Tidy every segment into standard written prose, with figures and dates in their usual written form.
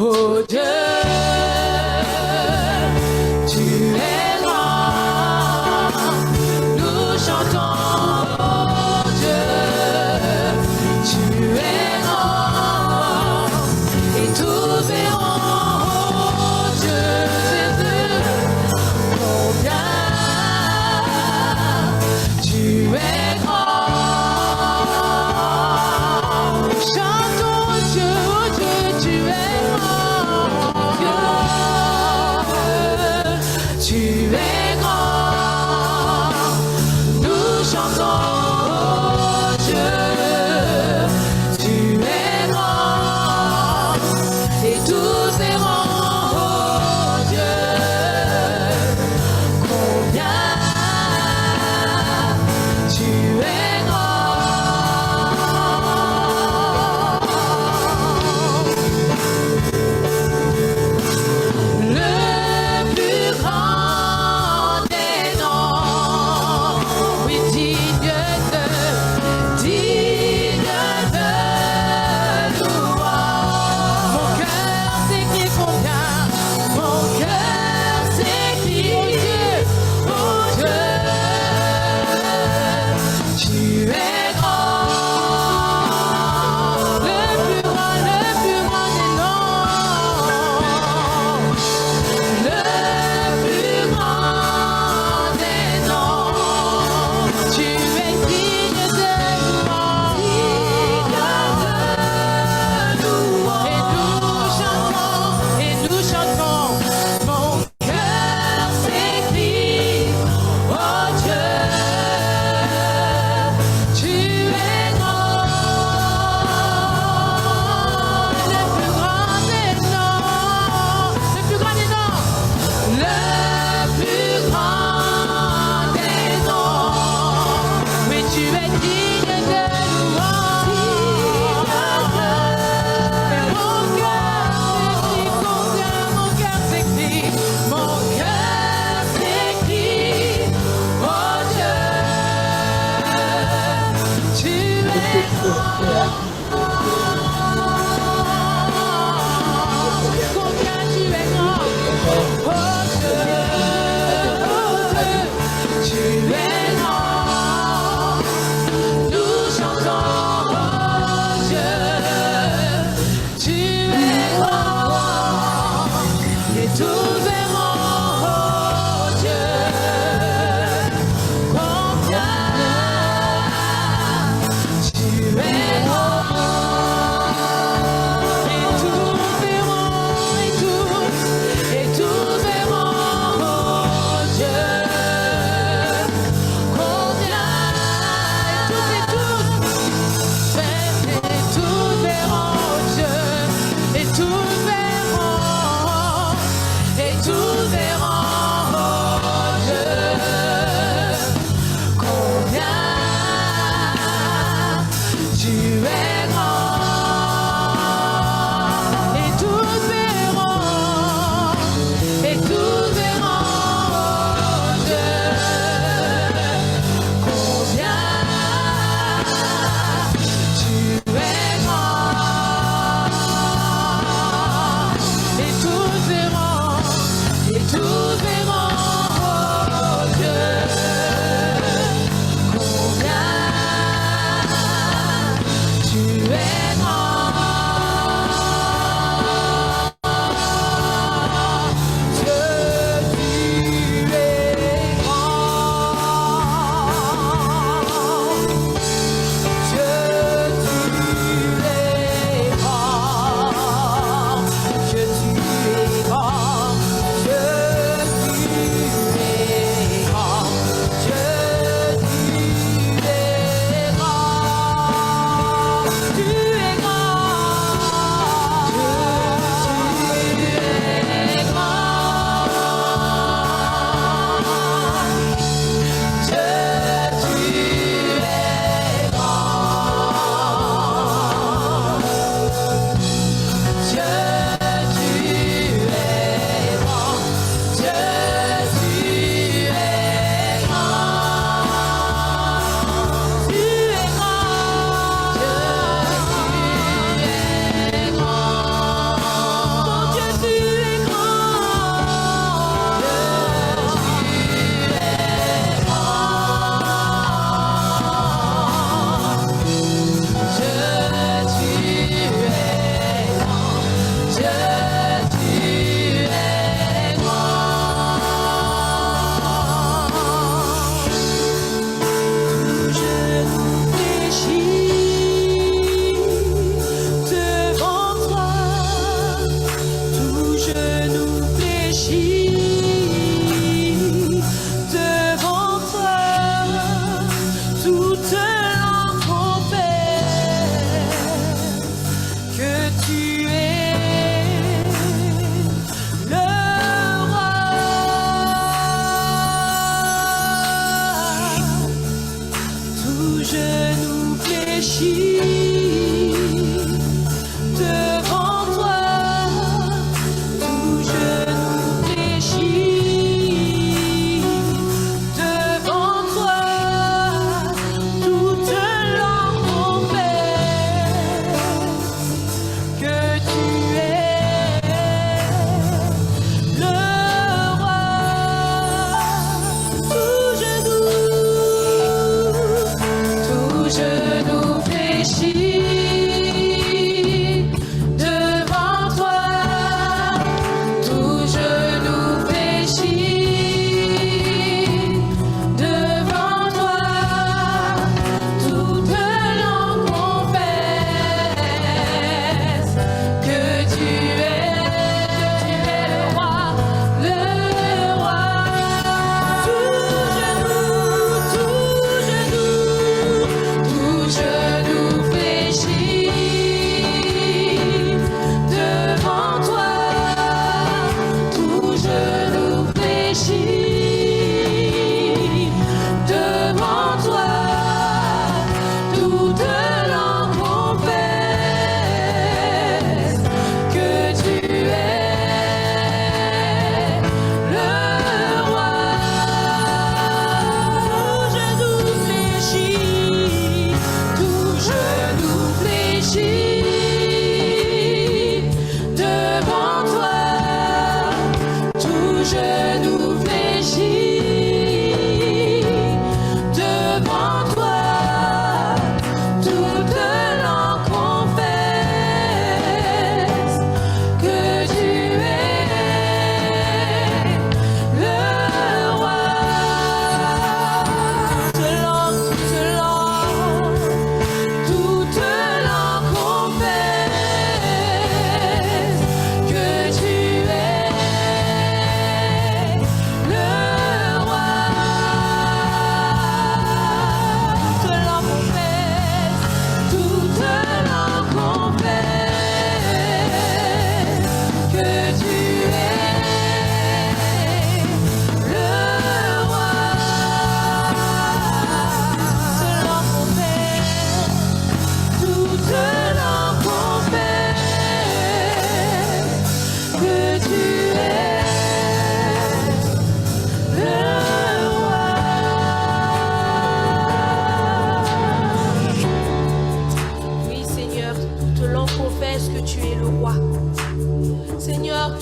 Oh Dieu, tu es grand, nous chantons, oh Dieu, tu es grand, et tous verront, oh Dieu, combien tu es grand. Chantons Dieu, oh Dieu, tu es grand. Dieu, tu es grand. Nous chantons, oh Dieu, tu es grand. Et tout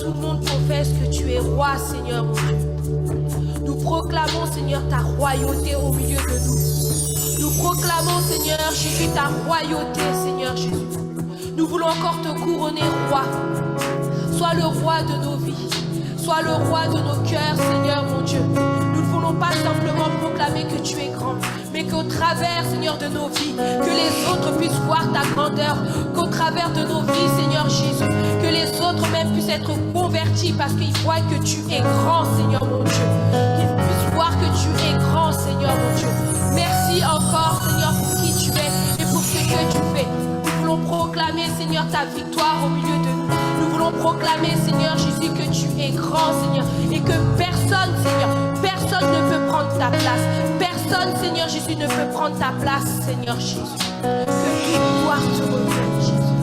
tout le monde confesse que tu es roi, Seigneur mon Dieu. Nous proclamons, Seigneur, ta royauté au milieu de nous. Nous proclamons, Seigneur Jésus, ta royauté, Seigneur Jésus. Nous voulons encore te couronner roi. Sois le roi de nos vies. Sois le roi de nos cœurs, Seigneur mon Dieu. Nous ne voulons pas simplement proclamer que tu es grand, mais qu'au travers, Seigneur, de nos vies, que les autres puissent voir ta grandeur, qu'au travers de nos vies, Seigneur Jésus, que les autres même puissent être convertis parce qu'ils voient que tu es grand, Seigneur mon Dieu. Qu'ils puissent voir que tu es grand, Seigneur mon Dieu. Merci encore, Seigneur, pour qui tu es et pour ce que tu fais. Nous voulons proclamer, Seigneur, ta victoire au milieu de nous. Nous voulons proclamer, Seigneur Jésus, que tu es grand, Seigneur, et que personne, Seigneur, personne ne peut prendre ta place. Personne, Seigneur Jésus, ne peut prendre ta place, Seigneur Jésus. Que toute gloire te revienne, Jésus.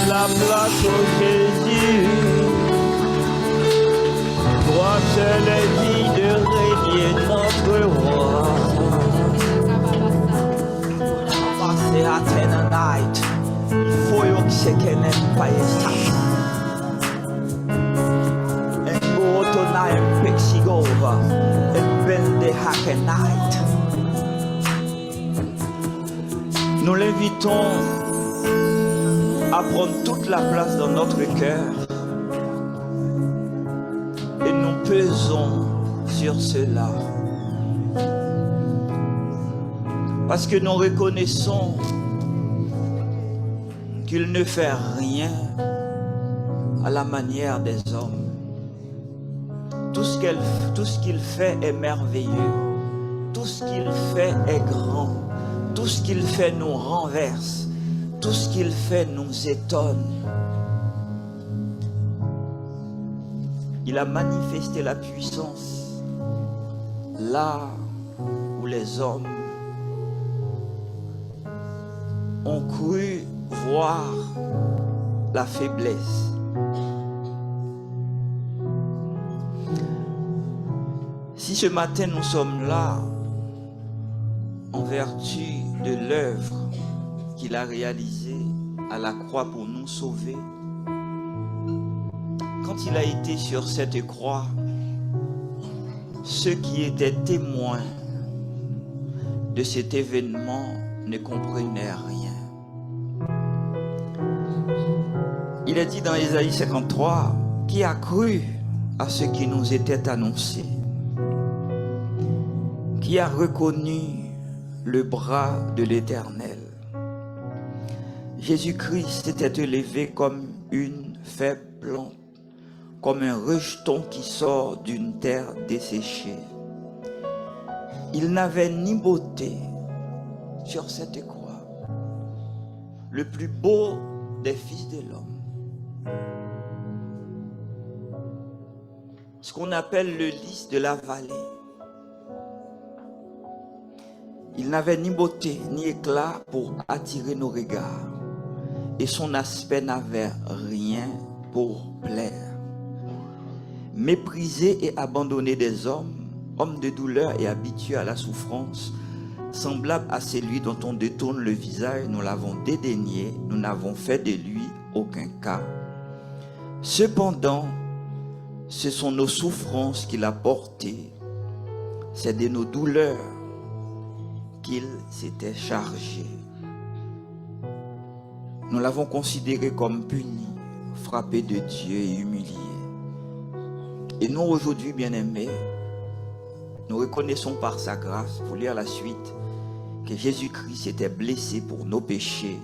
la place au Jésus. Toi seul est digne de régner notre roi. Passé à Tena Night, foi o que você quer, né, pai? invitons à prendre toute la place dans notre cœur et nous pesons sur cela. Parce que nous reconnaissons qu'il ne fait rien à la manière des hommes. Tout ce qu'il fait est merveilleux. Tout ce qu'il fait est grand. Tout ce qu'il fait nous renverse. Tout ce qu'il fait nous étonne. Il a manifesté la puissance là où les hommes ont cru voir la faiblesse. Si ce matin nous sommes là en vertu de l'œuvre qu'il a réalisée à la croix pour nous sauver, quand il a été sur cette croix, ceux qui étaient témoins de cet événement ne comprenaient rien. Il est dit dans Ésaïe 53, qui a cru à ce qui nous était annoncé, qui a reconnu le bras de l'Éternel. Jésus-Christ s'était élevé comme une faible plante, comme un rejeton qui sort d'une terre desséchée. Il n'avait ni beauté sur cette croix, le plus beau des fils de l'homme. Ce qu'on appelle le lys de la vallée. Il n'avait ni beauté ni éclat pour attirer nos regards. Et son aspect n'avait rien pour plaire. Méprisé et abandonné des hommes, homme de douleur et habitué à la souffrance, semblable à celui dont on détourne le visage, nous l'avons dédaigné, nous n'avons fait de lui aucun cas. Cependant, ce sont nos souffrances qu'il a portées, c'est de nos douleurs qu'il s'était chargé. Nous l'avons considéré comme puni, frappé de Dieu et humilié. Et nous aujourd'hui, bien-aimés, nous reconnaissons par sa grâce, pour lire la suite, que Jésus-Christ était blessé pour nos péchés,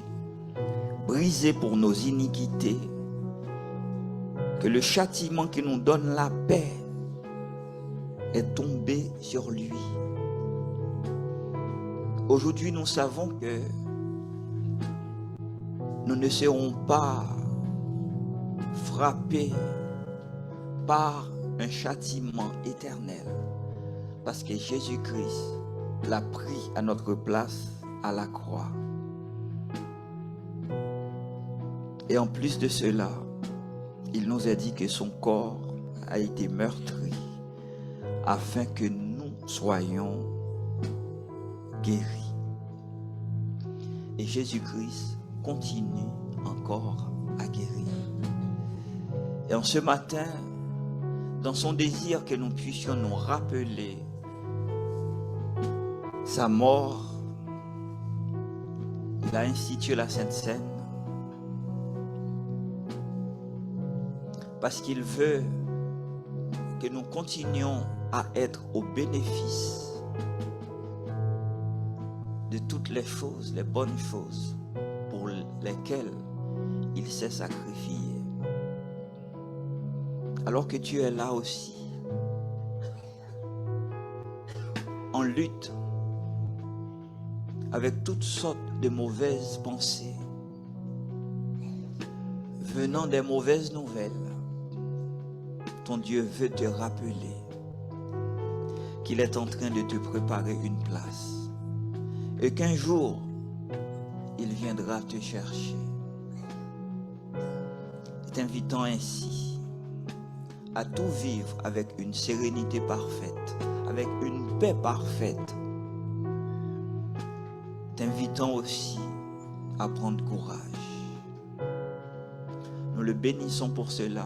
brisé pour nos iniquités, que le châtiment qui nous donne la paix est tombé sur lui. Aujourd'hui, nous savons que nous ne serons pas frappés par un châtiment éternel, parce que Jésus-Christ l'a pris à notre place à la croix. Et en plus de cela, il nous a dit que son corps a été meurtri afin que nous soyons guéris. Et Jésus-Christ continue encore à guérir. Et en ce matin, dans son désir que nous puissions nous rappeler sa mort, il a institué la Sainte Seine parce qu'il veut que nous continuions à être au bénéfice de toutes les choses, les bonnes choses pour lesquelles il s'est sacrifié. Alors que tu es là aussi, en lutte avec toutes sortes de mauvaises pensées, venant des mauvaises nouvelles, ton Dieu veut te rappeler qu'il est en train de te préparer une place et qu'un jour, il viendra te chercher. T'invitant ainsi à tout vivre avec une sérénité parfaite, avec une paix parfaite. T'invitant aussi à prendre courage. Nous le bénissons pour cela.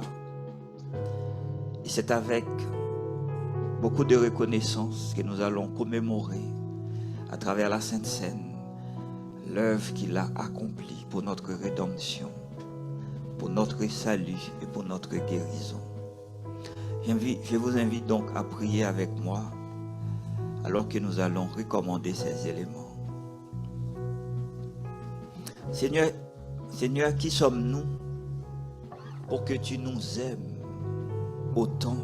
Et c'est avec beaucoup de reconnaissance que nous allons commémorer à travers la Sainte Seine l'œuvre qu'il a accomplie pour notre rédemption, pour notre salut et pour notre guérison. Je vous invite donc à prier avec moi alors que nous allons recommander ces éléments. Seigneur, qui sommes-nous pour que tu nous aimes autant?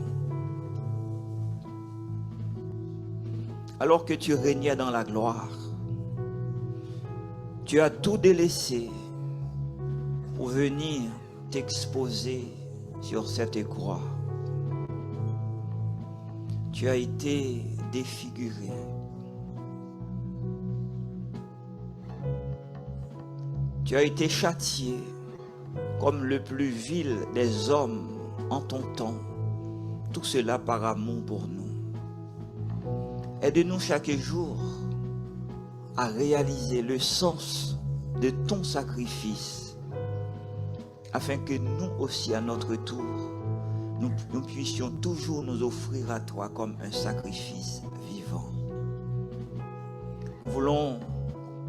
Alors que tu régnais dans la gloire, tu as tout délaissé pour venir t'exposer sur cette croix. Tu as été défiguré. Tu as été châtié comme le plus vil des hommes en ton temps. Tout cela par amour pour nous. Aide-nous chaque jour à réaliser le sens de ton sacrifice, afin que nous aussi, à notre tour, nous puissions toujours nous offrir à toi comme un sacrifice vivant. Nous voulons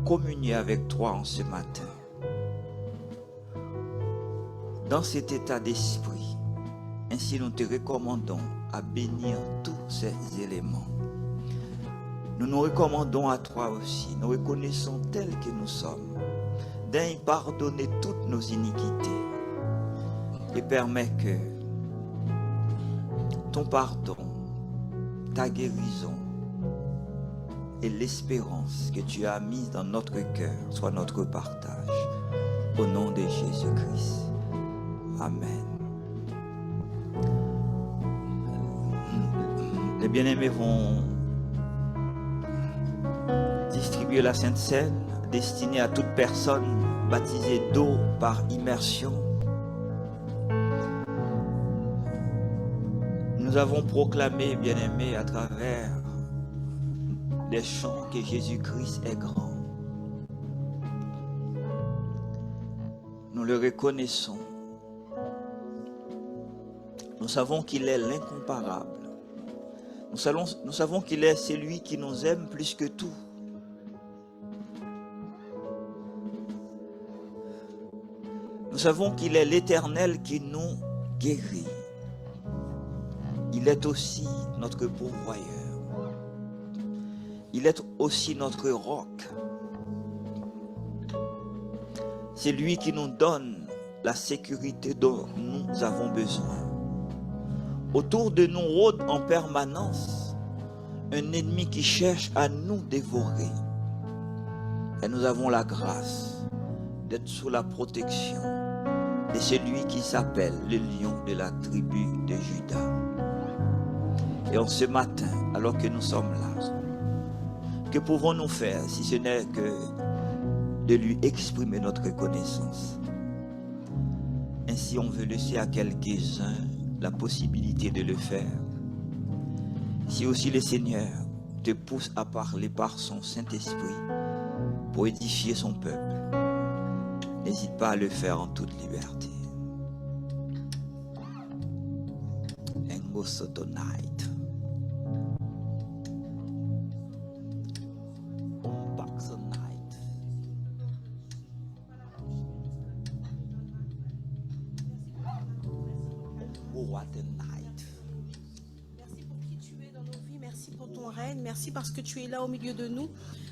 communier avec toi en ce matin. Dans cet état d'esprit, ainsi nous te recommandons à bénir tous ces éléments. Nous nous recommandons à toi aussi, nous reconnaissons tels que nous sommes, d'y pardonner toutes nos iniquités et permets que ton pardon, ta guérison et l'espérance que tu as mise dans notre cœur soit notre partage. Au nom de Jésus-Christ. Amen. Les bien-aimés vont distribuer la Sainte Seine destinée à toute personne baptisée d'eau par immersion. Nous avons proclamé, bien-aimés, à travers des chants que Jésus-Christ est grand. Nous le reconnaissons. Nous savons qu'il est l'incomparable. Nous savons qu'il est celui qui nous aime plus que tout. Nous savons qu'il est l'Éternel qui nous guérit. Il est aussi notre pourvoyeur. Il est aussi notre roc. C'est lui qui nous donne la sécurité dont nous avons besoin. Autour de nous rôde en permanence un ennemi qui cherche à nous dévorer. Et nous avons la grâce d'être sous la protection de celui qui s'appelle le lion de la tribu de Juda. Et en ce matin, alors que nous sommes là, que pouvons-nous faire si ce n'est que de lui exprimer notre reconnaissance? Ainsi, on veut laisser à quelques-uns la possibilité de le faire. Si aussi le Seigneur te pousse à parler par son Saint-Esprit pour édifier son peuple, n'hésite pas à le faire en toute liberté. Engo tonight. Merci pour qui tu es dans nos vies, merci pour ton règne, merci parce que tu es là au milieu de nous,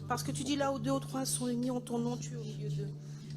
parce que tu dis là où 2 ou 3 sont unis en ton nom, tu es au milieu d'eux.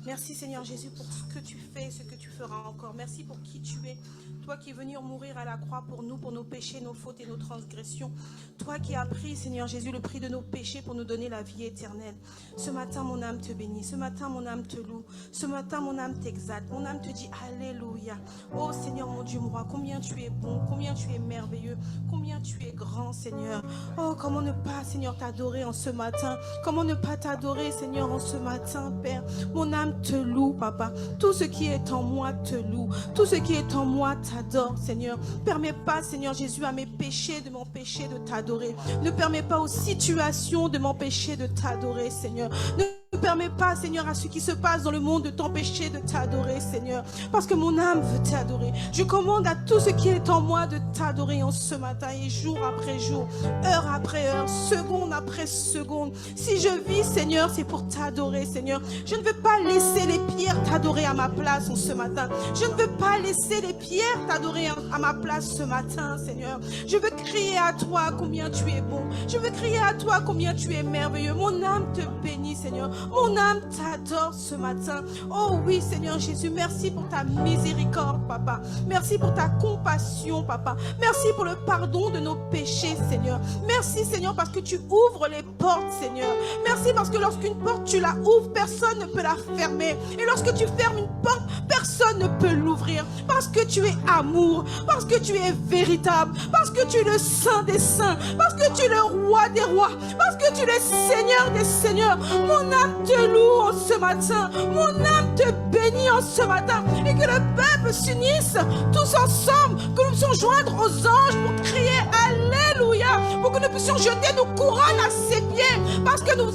Merci Seigneur Jésus pour ce que tu fais et ce que tu feras encore. Merci pour qui tu es. Toi qui es venu mourir à la croix pour nous, pour nos péchés, nos fautes et nos transgressions. Toi qui as pris, Seigneur Jésus, le prix de nos péchés pour nous donner la vie éternelle. Ce matin, mon âme te bénit. Ce matin, mon âme te loue. Ce matin, mon âme t'exalte. Mon âme te dit Alléluia. Oh Seigneur, mon Dieu, mon roi, combien tu es bon, combien tu es merveilleux, combien tu es grand, Seigneur. Oh, comment ne pas, Seigneur, t'adorer en ce matin. Comment ne pas t'adorer, Seigneur, en ce matin, Père. Mon âme te loue, Papa. Tout ce qui est en moi te loue. Tout ce qui est en moi t'adore, Seigneur. Permets pas, Seigneur Jésus, à mes péchés de m'empêcher de t'adorer. Ne permets pas aux situations de m'empêcher de t'adorer, Seigneur. Ne permets pas, Seigneur, à ce qui se passe dans le monde de t'empêcher de t'adorer, Seigneur. Parce que mon âme veut t'adorer. Je commande à tout ce qui est en moi de t'adorer en ce matin et jour après jour, heure après heure, seconde après seconde. Si je vis, Seigneur, c'est pour t'adorer, Seigneur. Je ne veux pas laisser les pierres t'adorer à ma place en ce matin. Je ne veux pas laisser les pierres t'adorer à ma place ce matin, Seigneur. Je veux crier à toi combien tu es bon. Je veux crier à toi combien tu es merveilleux. Mon âme te bénit, Seigneur. Mon âme t'adore ce matin. Oh oui, Seigneur Jésus, merci pour ta miséricorde, Papa. Merci pour ta compassion, Papa. Merci pour le pardon de nos péchés, Seigneur. Merci, Seigneur, parce que tu ouvres les portes, Seigneur. Merci parce que lorsqu'une porte, tu la ouvres, personne ne peut la fermer. Et lorsque tu fermes une porte, personne ne peut l'ouvrir. Parce que tu es amour, parce que tu es véritable, parce que tu es le Saint des saints, parce que tu es le Roi des rois, parce que tu es le Seigneur des seigneurs. Mon âme te loue en ce matin. Mon âme te bénit en ce matin. Et que le peuple s'unisse tous ensemble, que nous puissions joindre aux anges pour crier Alléluia, pour que nous puissions jeter nos couronnes à ses pieds, parce que nous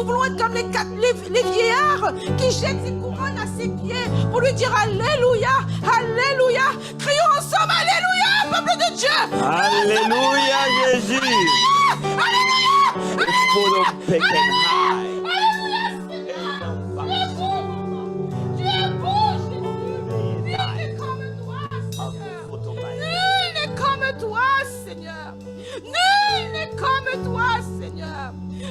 voulons être comme les vieillards qui jettent ses couronnes à ses pieds pour lui dire Alléluia, Alléluia. Crions ensemble Alléluia, peuple de Dieu. Alléluia, Jésus. Alléluia. Full of faith and high. Tu es beau, Jésus. Nul n'est comme toi, Seigneur. Nul n'est comme toi, Seigneur. Nul n'est comme toi, Seigneur.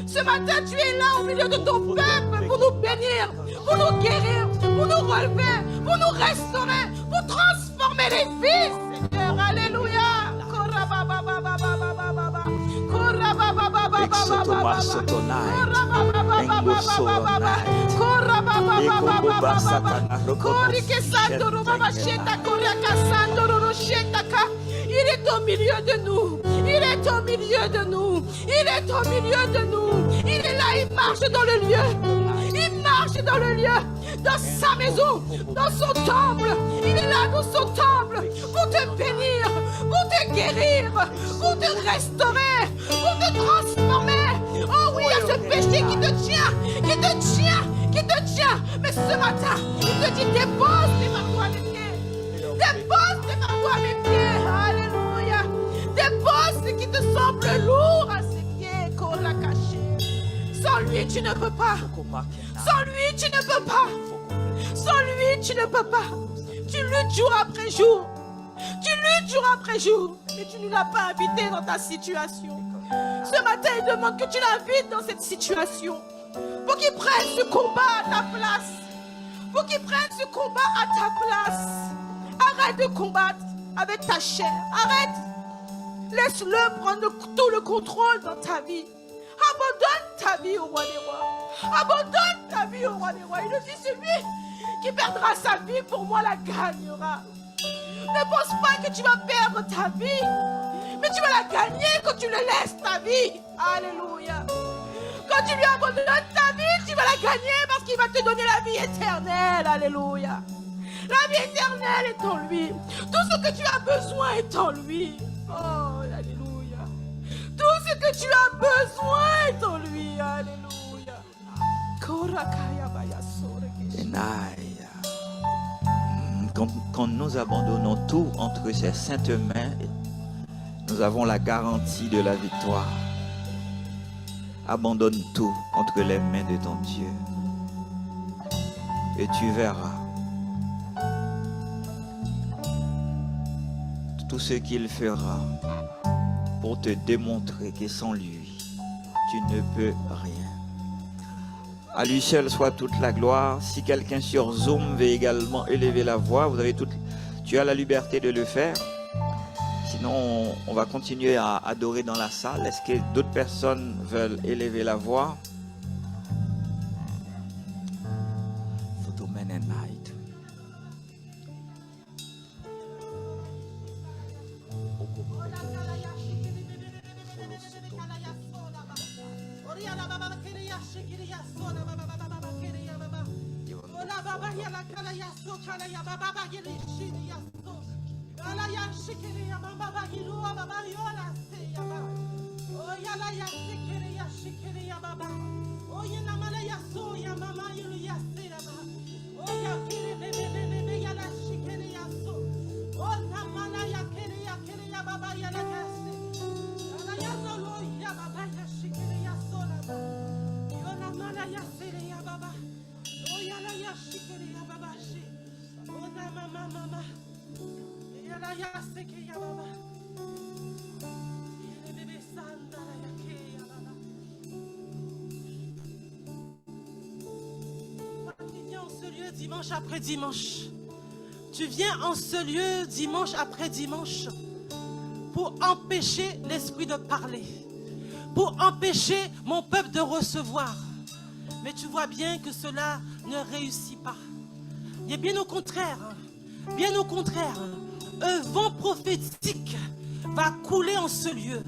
Ce matin, tu es là au milieu de ton peuple pour nous bénir, pour nous guérir, pour nous relever, pour nous restaurer, pour transformer les vies, Seigneur. Alléluia. Il est au milieu de nous. Il est au milieu de nous. Il est au milieu de nous. Il est là, il marche dans le lieu. Il marche dans le lieu, dans sa maison, dans son temple. Il est là dans son temple pour te bénir, pour te guérir, pour te restaurer, pour te transformer. Oh oui, il y a ce péché qui te tient, qui te tient, qui te tient. Mais ce matin, il te dit dépose tes fardeaux à mes pieds. Dépose tes fardeaux à mes pieds. Alléluia. Dépose ce qui te semble lourd à ses pieds. Corra caché. Sans lui, tu ne peux pas. Sans lui, tu ne peux pas. Sans lui, tu ne peux pas. Tu luttes jour après jour. Tu luttes jour après jour. Mais tu ne l'as pas invité dans ta situation. Ce matin, il demande que tu l'invites dans cette situation. Pour qu'il prenne ce combat à ta place. Pour qu'il prenne ce combat à ta place. Arrête de combattre avec ta chair. Arrête. Laisse-le prendre tout le contrôle dans ta vie. Abandonne ta vie au roi des rois. Abandonne ta vie au roi des rois. Il nous dit celui qui perdra sa vie pour moi la gagnera. Ne pense pas que tu vas perdre ta vie, mais tu vas la gagner quand tu le laisses ta vie. Alléluia. Quand tu lui abandonnes ta vie, tu vas la gagner parce qu'il va te donner la vie éternelle. Alléluia. La vie éternelle est en lui. Tout ce que tu as besoin est en lui. Oh, alléluia. Tout ce que tu as besoin est en lui. Alléluia. Quand nous abandonnons tout entre ses saintes mains, nous avons la garantie de la victoire. Abandonne tout entre les mains de ton Dieu. Et tu verras tout ce qu'il fera pour te démontrer que sans lui, tu ne peux rien. À lui seul soit toute la gloire. Si quelqu'un sur Zoom veut également élever la voix, tu as la liberté de le faire. Sinon, on va continuer à adorer dans la salle. Est-ce que d'autres personnes veulent élever la voix? Photoman and night. Oh Dimanche après dimanche. Tu viens en ce lieu dimanche après dimanche pour empêcher l'esprit de parler, pour empêcher mon peuple de recevoir. Mais tu vois bien que cela ne réussit pas. Et bien au contraire, un vent prophétique va couler en ce lieu.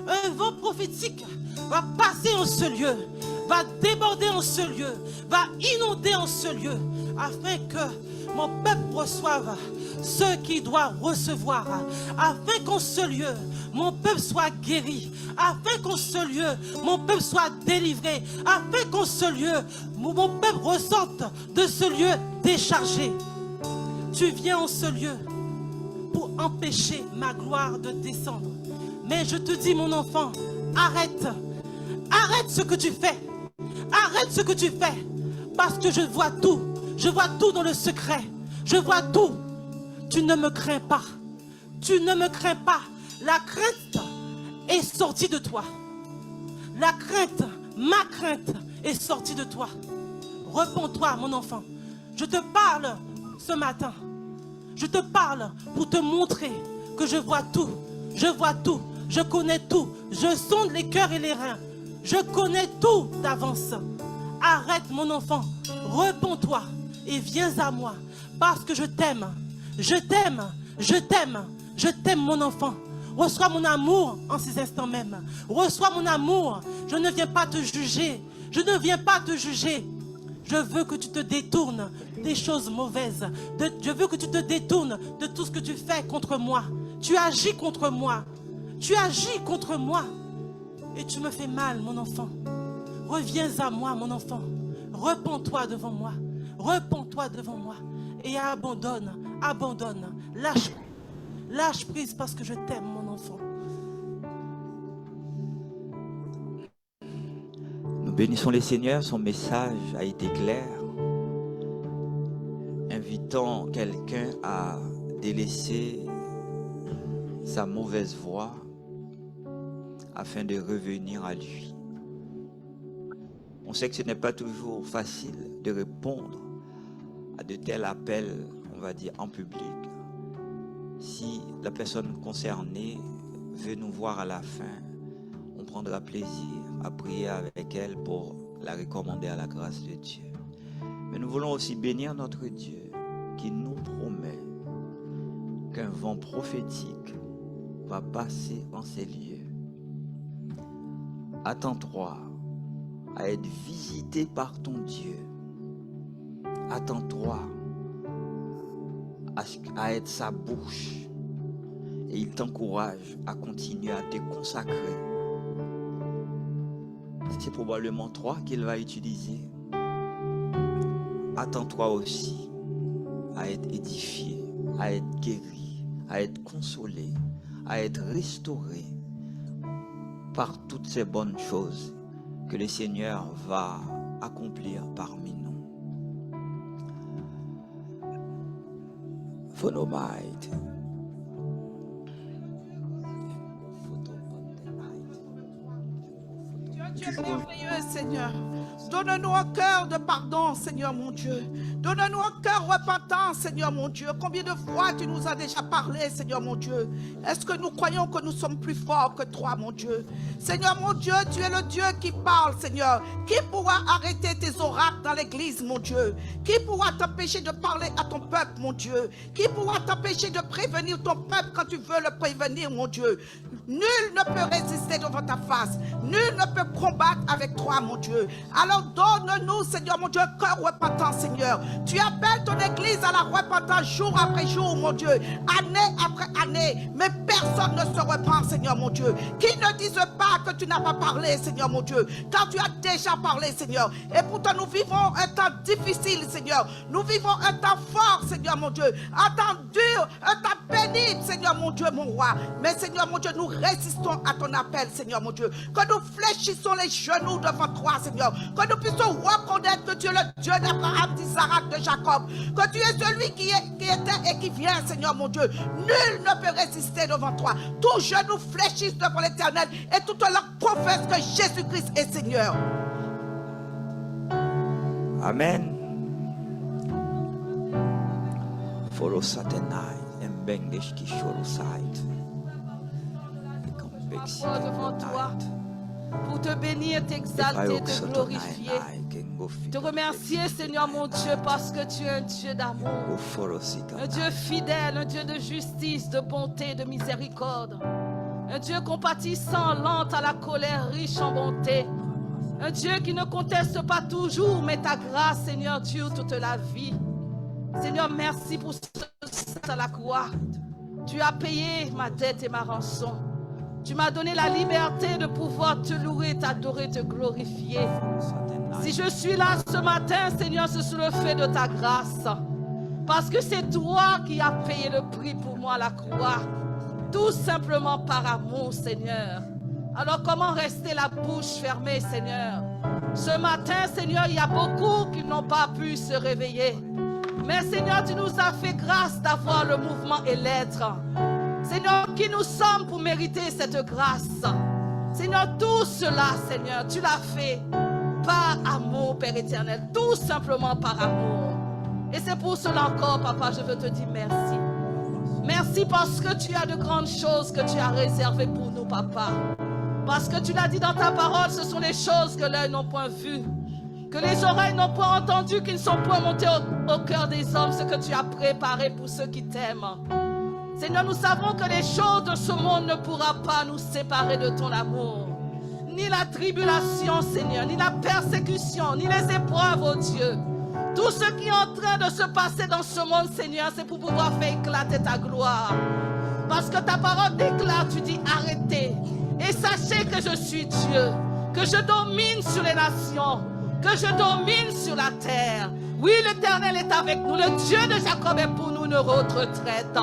Un vent prophétique va passer en ce lieu, va déborder en ce lieu, va inonder en ce lieu, afin que mon peuple reçoive ce qu'il doit recevoir, afin qu'en ce lieu, mon peuple soit guéri, afin qu'en ce lieu, mon peuple soit délivré, afin qu'en ce lieu, mon peuple ressorte de ce lieu déchargé. Tu viens en ce lieu pour empêcher ma gloire de descendre. Mais je te dis, mon enfant, arrête ce que tu fais. Arrête ce que tu fais, parce que je vois tout dans le secret, je vois tout. Tu ne me crains pas, la crainte est sortie de toi, ma crainte est sortie de toi. Repens-toi, mon enfant, je te parle ce matin, je te parle pour te montrer que je vois tout, je connais tout, je sonde les cœurs et les reins. Je connais tout d'avance. Arrête, mon enfant. Repens-toi et viens à moi. Parce que je t'aime. Je t'aime, mon enfant. Reçois mon amour en ces instants même. Reçois mon amour. Je ne viens pas te juger. Je veux que tu te détournes des choses mauvaises. Je veux que tu te détournes de tout ce que tu fais contre moi. Tu agis contre moi. Et tu me fais mal, mon enfant. Reviens à moi, mon enfant. Repens-toi devant moi. Et abandonne. Lâche prise parce que je t'aime, mon enfant. Nous bénissons les Seigneurs. Son message a été clair, invitant quelqu'un à délaisser sa mauvaise voie afin de revenir à lui. On sait que ce n'est pas toujours facile de répondre à de tels appels, on va dire, en public. Si la personne concernée veut nous voir à la fin, on prendra plaisir à prier avec elle pour la recommander à la grâce de Dieu. Mais nous voulons aussi bénir notre Dieu qui nous promet qu'un vent prophétique va passer en ces lieux. Attends-toi à être visité par ton Dieu. Attends-toi à être sa bouche. Et il t'encourage à continuer à te consacrer. C'est probablement toi qu'il va utiliser. Attends-toi aussi à être édifié, à être guéri, à être consolé, à être restauré par toutes ces bonnes choses que le Seigneur va accomplir parmi nous. Phonomite. Tu es merveilleux, Seigneur. Donne-nous un cœur de pardon, Seigneur mon Dieu. Donne-nous un cœur repentant, Seigneur mon Dieu. Combien de fois tu nous as déjà parlé, Seigneur mon Dieu? Est-ce que nous croyons que nous sommes plus forts que toi, mon Dieu? Seigneur mon Dieu, tu es le Dieu qui parle, Seigneur. Qui pourra arrêter tes oracles dans l'église, mon Dieu? Qui pourra t'empêcher de parler à ton peuple, mon Dieu? Qui pourra t'empêcher de prévenir ton peuple quand tu veux le prévenir, mon Dieu? Nul ne peut résister devant ta face. Nul ne peut combattre avec toi, mon Dieu. Alors donne-nous, Seigneur, mon Dieu, un cœur repentant, Seigneur. Tu appelles ton église à la repentance jour après jour, mon Dieu. Année après année. Mais personne ne se repent, Seigneur, mon Dieu. Qui ne dise pas que tu n'as pas parlé, Seigneur, mon Dieu. Car tu as déjà parlé, Seigneur. Et pourtant, nous vivons un temps difficile, Seigneur. Nous vivons un temps fort, Seigneur, mon Dieu. Un temps dur, un temps pénible, Seigneur, mon Dieu, mon roi. Mais, Seigneur, mon Dieu, nous résistons à ton appel, Seigneur mon Dieu. Que nous fléchissons les genoux devant toi, Seigneur. que nous puissions reconnaître que tu es le Dieu d'Abraham, d'Isaac, de Jacob, que tu es celui qui était et qui vient, Seigneur mon Dieu. Nul ne peut résister devant toi. Tout genou fléchisse devant l'Éternel et toute langue professe que Jésus-Christ est Seigneur. Amen. Follow Satanai, embengesh ki shoro side. M'assois devant toi pour te bénir, t'exalter, te glorifier. Te remercier, Seigneur mon Dieu, parce que tu es un Dieu d'amour, un Dieu fidèle, un Dieu de justice, de bonté, de miséricorde, un Dieu compatissant, lent à la colère, riche en bonté, un Dieu qui ne conteste pas toujours, mais ta grâce, Seigneur, dure toute la vie. Seigneur, merci pour ce sacrifice à la croix. Tu as payé ma dette et ma rançon. Tu m'as donné la liberté de pouvoir te louer, t'adorer, te glorifier. Si je suis là ce matin, Seigneur, c'est sous le fait de ta grâce. Parce que c'est toi qui as payé le prix pour moi à la croix. Tout simplement par amour, Seigneur. Alors comment rester la bouche fermée, Seigneur? Ce matin, Seigneur, il y a beaucoup qui n'ont pas pu se réveiller. Mais Seigneur, tu nous as fait grâce d'avoir le mouvement et l'être. Seigneur, qui nous sommes pour mériter cette grâce? Seigneur, tout cela, Seigneur, tu l'as fait par amour, Père éternel, tout simplement par amour. Et c'est pour cela encore, Papa, je veux te dire merci. Merci parce que tu as de grandes choses que tu as réservées pour nous, Papa. Parce que tu l'as dit dans ta parole, ce sont les choses que l'œil n'a point vues, que les oreilles n'ont point entendues, qui ne sont point montées au cœur des hommes, ce que tu as préparé pour ceux qui t'aiment. Seigneur, nous savons que les choses de ce monde ne pourront pas nous séparer de ton amour. Ni la tribulation, Seigneur, ni la persécution, ni les épreuves, oh Dieu. Tout ce qui est en train de se passer dans ce monde, Seigneur, c'est pour pouvoir faire éclater ta gloire. Parce que ta parole déclare, tu dis arrêtez. Et sachez que je suis Dieu, que je domine sur les nations, que je domine sur la terre. Oui, l'Éternel est avec nous, le Dieu de Jacob est pour nous une retraite.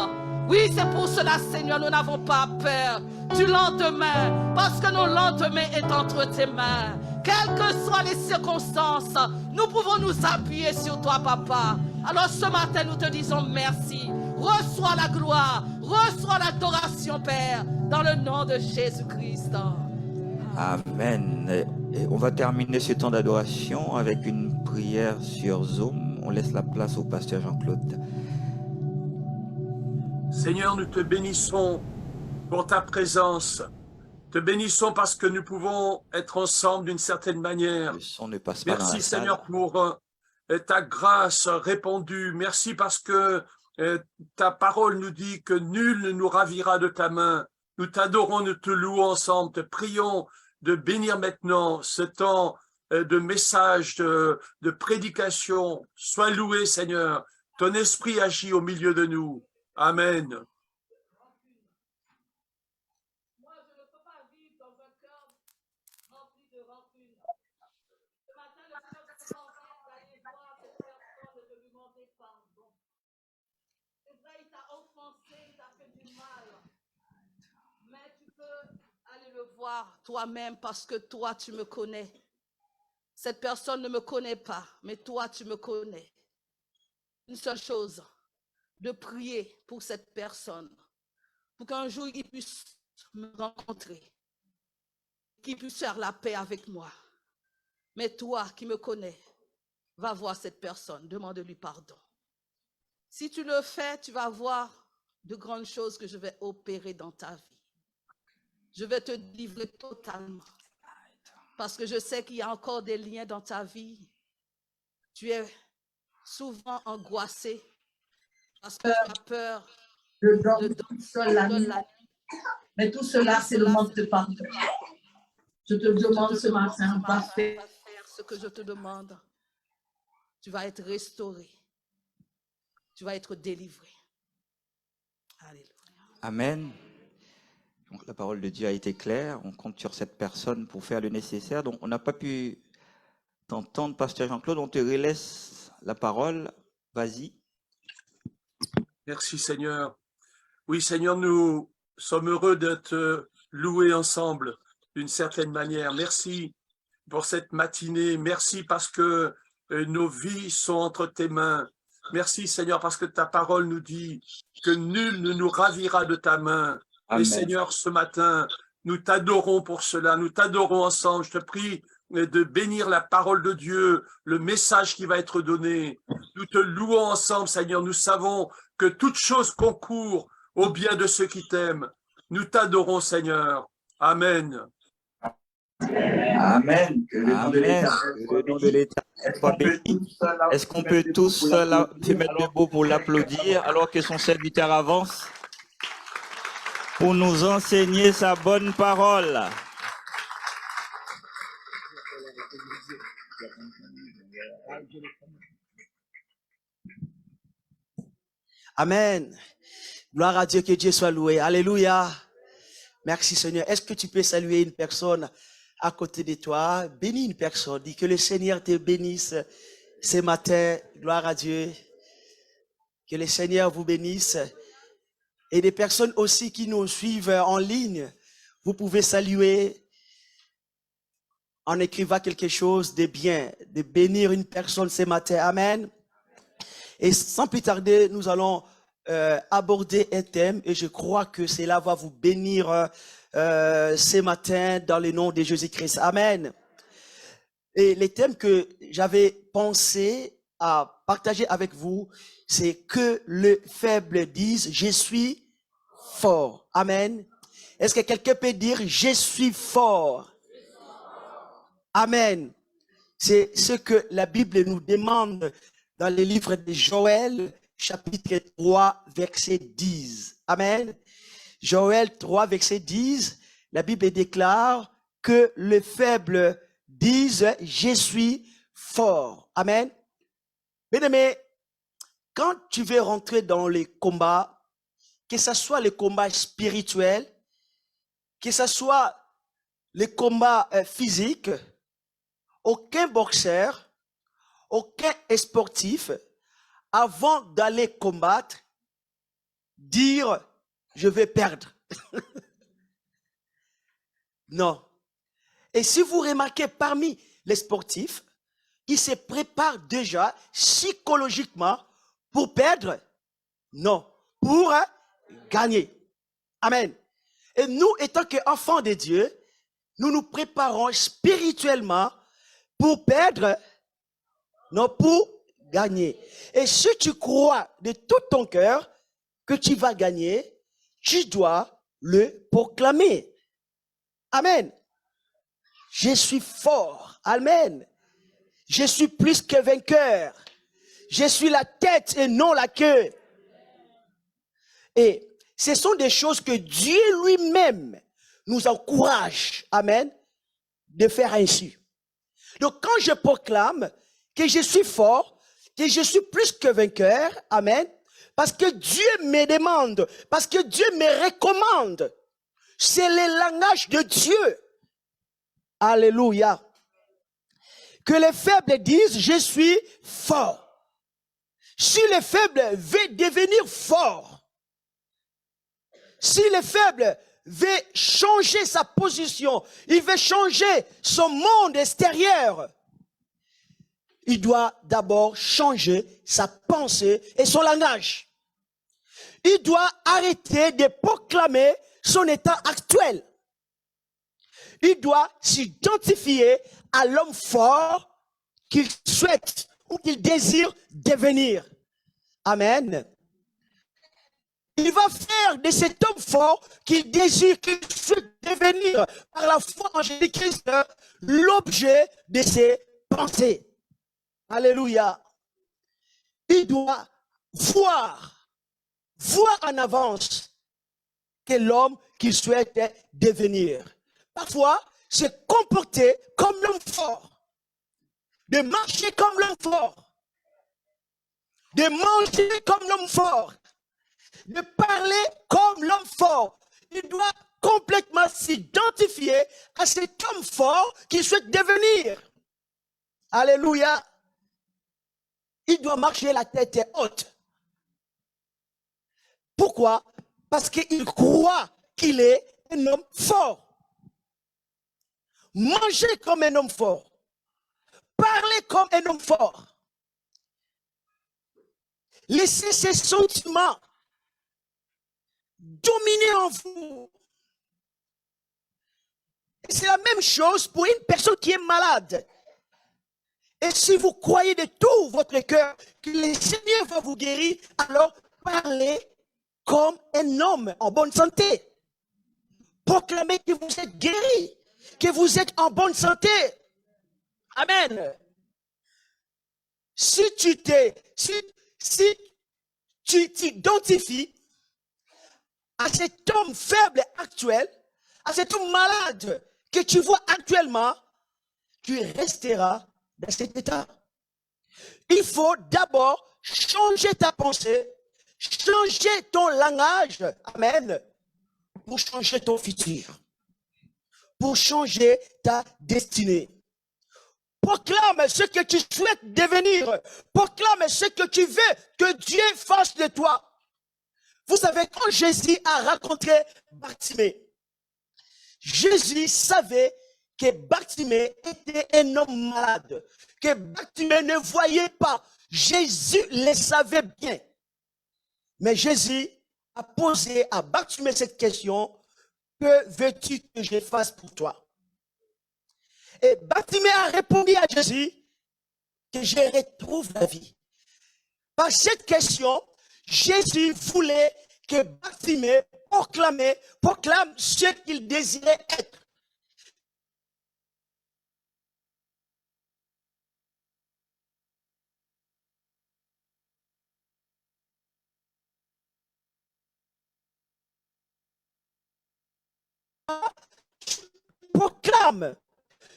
Oui, c'est pour cela, Seigneur, nous n'avons pas peur du lendemain, parce que nos lendemains est entre tes mains. Quelles que soient les circonstances, nous pouvons nous appuyer sur toi, Papa. Alors ce matin, nous te disons merci. Reçois la gloire, reçois l'adoration, Père, dans le nom de Jésus-Christ. Amen. Et on va terminer ce temps d'adoration avec une prière sur Zoom. On laisse la place au pasteur Jean-Claude. Seigneur, nous te bénissons pour ta présence. Te bénissons parce que nous pouvons être ensemble d'une certaine manière. Le son ne passe pas dans la Merci salle. Seigneur pour ta grâce répandue. Merci parce que ta parole nous dit que nul ne nous ravira de ta main. Nous t'adorons, nous te louons ensemble. Te prions de bénir maintenant ce temps de message, de prédication. Sois loué Seigneur. Ton esprit agit au milieu de nous. Amen. Moi, je ne peux pas vivre dans un cœur rempli de rancune. Ce matin, le Seigneur s'est envie d'aller voir cette personne et de lui demander pardon. C'est vrai, il t'a offensé, il t'a fait du mal. Mais tu peux aller le voir toi-même parce que toi, tu me connais. Cette personne ne me connaît pas, mais toi, tu me connais. Une seule chose, de prier pour cette personne, pour qu'un jour il puisse me rencontrer, qu'il puisse faire la paix avec moi. Mais toi qui me connais, va voir cette personne, demande-lui pardon. Si tu le fais, tu vas voir de grandes choses que je vais opérer dans ta vie. Je vais te délivrer totalement. Parce que je sais qu'il y a encore des liens dans ta vie. Tu es souvent angoissé. Parce que tu as peur de dormir toute seule la nuit. Mais tout cela, c'est le manque de pardon. Je te demande ce matin, va faire ce que je te demande. Tu vas être restauré. Tu vas être délivré. Alléluia. Amen. Donc, la parole de Dieu a été claire. On compte sur cette personne pour faire le nécessaire. Donc, on n'a pas pu t'entendre, pasteur Jean-Claude. On te relaisse la parole. Vas-y. Merci Seigneur. Oui Seigneur, nous sommes heureux de te louer ensemble d'une certaine manière. Merci pour cette matinée. Merci parce que nos vies sont entre tes mains. Merci Seigneur parce que ta parole nous dit que nul ne nous ravira de ta main. Amen. Et Seigneur, ce matin, nous t'adorons pour cela. Nous t'adorons ensemble. Je te prie de bénir la parole de Dieu, le message qui va être donné. Nous te louons ensemble, Seigneur. Nous savons que toute chose concourt au bien de ceux qui t'aiment. Nous t'adorons, Seigneur. Amen. Amen. Que le nom de Amen. l'Éternel Que soit le nom de béni. l'Éternel soit béni. Est-ce qu'on peut tous se mettre debout pour l'applaudir alors que son serviteur avance pour nous enseigner sa bonne parole? Amen. Gloire à Dieu, que Dieu soit loué. Alléluia. Merci Seigneur. Est-ce que tu peux saluer une personne à côté de toi? Bénis une personne. Dis que le Seigneur te bénisse ce matin. Gloire à Dieu. Que le Seigneur vous bénisse. Et des personnes aussi qui nous suivent en ligne, vous pouvez saluer en écrivant quelque chose de bien, de bénir une personne ce matin. Amen. Et sans plus tarder, nous allons aborder un thème et je crois que cela va vous bénir ce matin dans le nom de Jésus-Christ. Amen. Et le thème que j'avais pensé à partager avec vous, c'est que le faible dise, je suis fort. Amen. Est-ce que quelqu'un peut dire, je suis fort? Amen. C'est ce que la Bible nous demande dans le livre de Joël, chapitre 3, verset 10. Amen. Joël 3, verset 10, la Bible déclare que le faible dise, je suis fort. Amen. Bien-aimé, quand tu veux rentrer dans les combats, que ce soit les combats spirituels, que ce soit les combats physiques, aucun boxeur, aucun sportif, avant d'aller combattre, dire « je vais perdre ». Non. Et si vous remarquez parmi les sportifs, ils se préparent déjà psychologiquement pour perdre? Non, pour gagner. Amen. Et nous, étant qu'enfants de Dieu, nous nous préparons spirituellement pour perdre, non pour gagner. Et si tu crois de tout ton cœur que tu vas gagner, tu dois le proclamer. Amen. Je suis fort. Amen. Je suis plus que vainqueur. Je suis la tête et non la queue. Et ce sont des choses que Dieu lui-même nous encourage, amen, de faire ainsi. Donc quand je proclame que je suis fort, que je suis plus que vainqueur, amen, parce que Dieu me demande, parce que Dieu me recommande, c'est le langage de Dieu. Alléluia. Que les faibles disent, je suis fort. Si le faible veut devenir fort, si le faible veut changer sa position, il veut changer son monde extérieur, il doit d'abord changer sa pensée et son langage. Il doit arrêter de proclamer son état actuel. Il doit s'identifier à l'homme fort qu'il souhaite ou qu'il désire devenir. Amen. Il va faire de cet homme fort qu'il désire, qu'il souhaite devenir par la foi en Jésus-Christ l'objet de ses pensées. Alléluia. Il doit voir en avance que l'homme qu'il souhaite devenir. Parfois, se comporter comme l'homme fort, de marcher comme l'homme fort, de manger comme l'homme fort, de parler comme l'homme fort. Il doit complètement s'identifier à cet homme fort qu'il souhaite devenir. Alléluia. Il doit marcher la tête haute. Pourquoi? Parce qu'il croit qu'il est un homme fort. Manger comme un homme fort. Parler comme un homme fort. Laissez ces sentiments dominer en vous. Et c'est la même chose pour une personne qui est malade. Et si vous croyez de tout votre cœur que le Seigneur va vous guérir, alors parlez comme un homme en bonne santé. Proclamez que vous êtes guéri, que vous êtes en bonne santé. Amen. Si tu t'identifies à cet homme faible actuel, à cet homme malade que tu vois actuellement, tu resteras dans cet état. Il faut d'abord changer ta pensée, changer ton langage, amen, pour changer ton futur, pour changer ta destinée. Proclame ce que tu souhaites devenir, proclame ce que tu veux que Dieu fasse de toi. Vous savez, quand Jésus a rencontré Bartimée, Jésus savait que Bartimée était un homme malade, que Bartimée ne voyait pas. Jésus le savait bien. Mais Jésus a posé à Bartimée cette question: que veux-tu que je fasse pour toi? Et Bartimée a répondu à Jésus que je retrouve la vie. Par cette question, Jésus voulait que Bartimée proclame ce qu'il désirait être. Proclame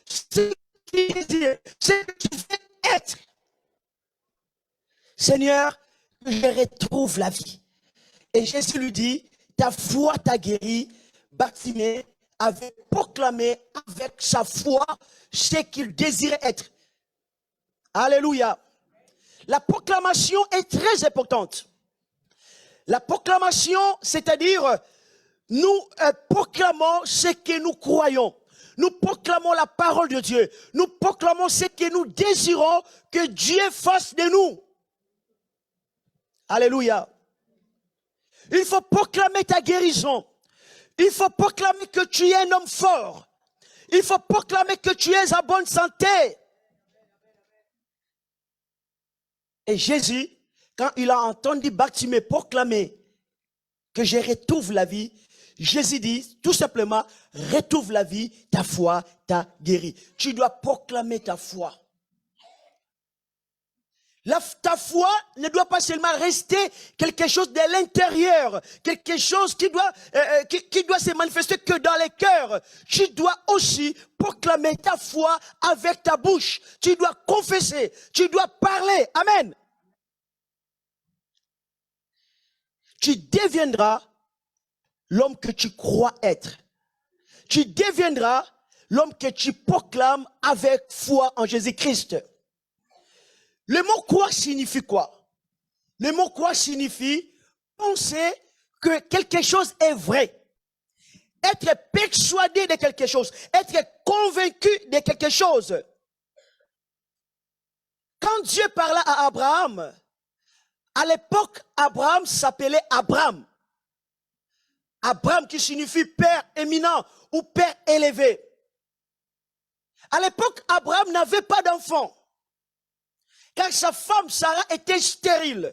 ce qu'il désire, ce que tu veux être. Seigneur, je retrouve la vie. Et Jésus lui dit: ta foi t'a guéri. Bartimée avait proclamé avec sa foi ce qu'il désirait être. Alléluia. La proclamation est très importante. La proclamation, c'est-à-dire, nous proclamons ce que nous croyons. Nous proclamons la parole de Dieu. Nous proclamons ce que nous désirons que Dieu fasse de nous. Alléluia. Il faut proclamer ta guérison. Il faut proclamer que tu es un homme fort. Il faut proclamer que tu es en bonne santé. Et Jésus, quand il a entendu Bartimée proclamer que je retrouve la vie, Jésus dit tout simplement: retrouve la vie, ta foi t'a guéri. Tu dois proclamer ta foi. Ta foi ne doit pas seulement rester quelque chose de l'intérieur, quelque chose qui doit se manifester que dans les cœurs. Tu dois aussi proclamer ta foi avec ta bouche. Tu dois confesser, tu dois parler. Amen. Tu deviendras l'homme que tu crois être. Tu deviendras l'homme que tu proclames avec foi en Jésus-Christ. Le mot croire signifie quoi? Le mot croire signifie penser que quelque chose est vrai. Être persuadé de quelque chose. Être convaincu de quelque chose. Quand Dieu parla à Abraham, à l'époque, Abraham s'appelait Abraham. Abraham qui signifie père éminent ou père élevé. À l'époque, Abraham n'avait pas d'enfant, car sa femme Sarah était stérile.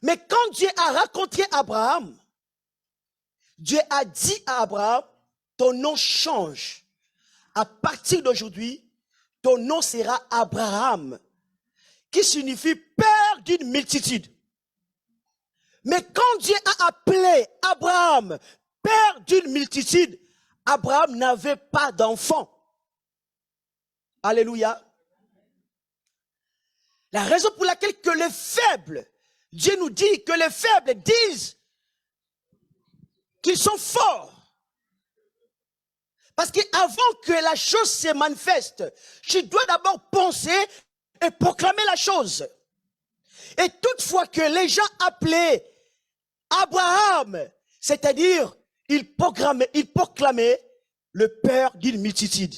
Mais quand Dieu a rencontré Abraham, Dieu a dit à Abraham: ton nom change. À partir d'aujourd'hui, ton nom sera Abraham, qui signifie père d'une multitude. Mais quand Dieu a appelé Abraham père d'une multitude, Abraham n'avait pas d'enfant. Alléluia. La raison pour laquelle que les faibles, Dieu nous dit que les faibles disent qu'ils sont forts. Parce qu'avant que la chose se manifeste, tu dois d'abord penser et proclamer la chose. Et toutefois que les gens appelaient Abraham, c'est-à-dire ils proclamaient le père d'une multitude.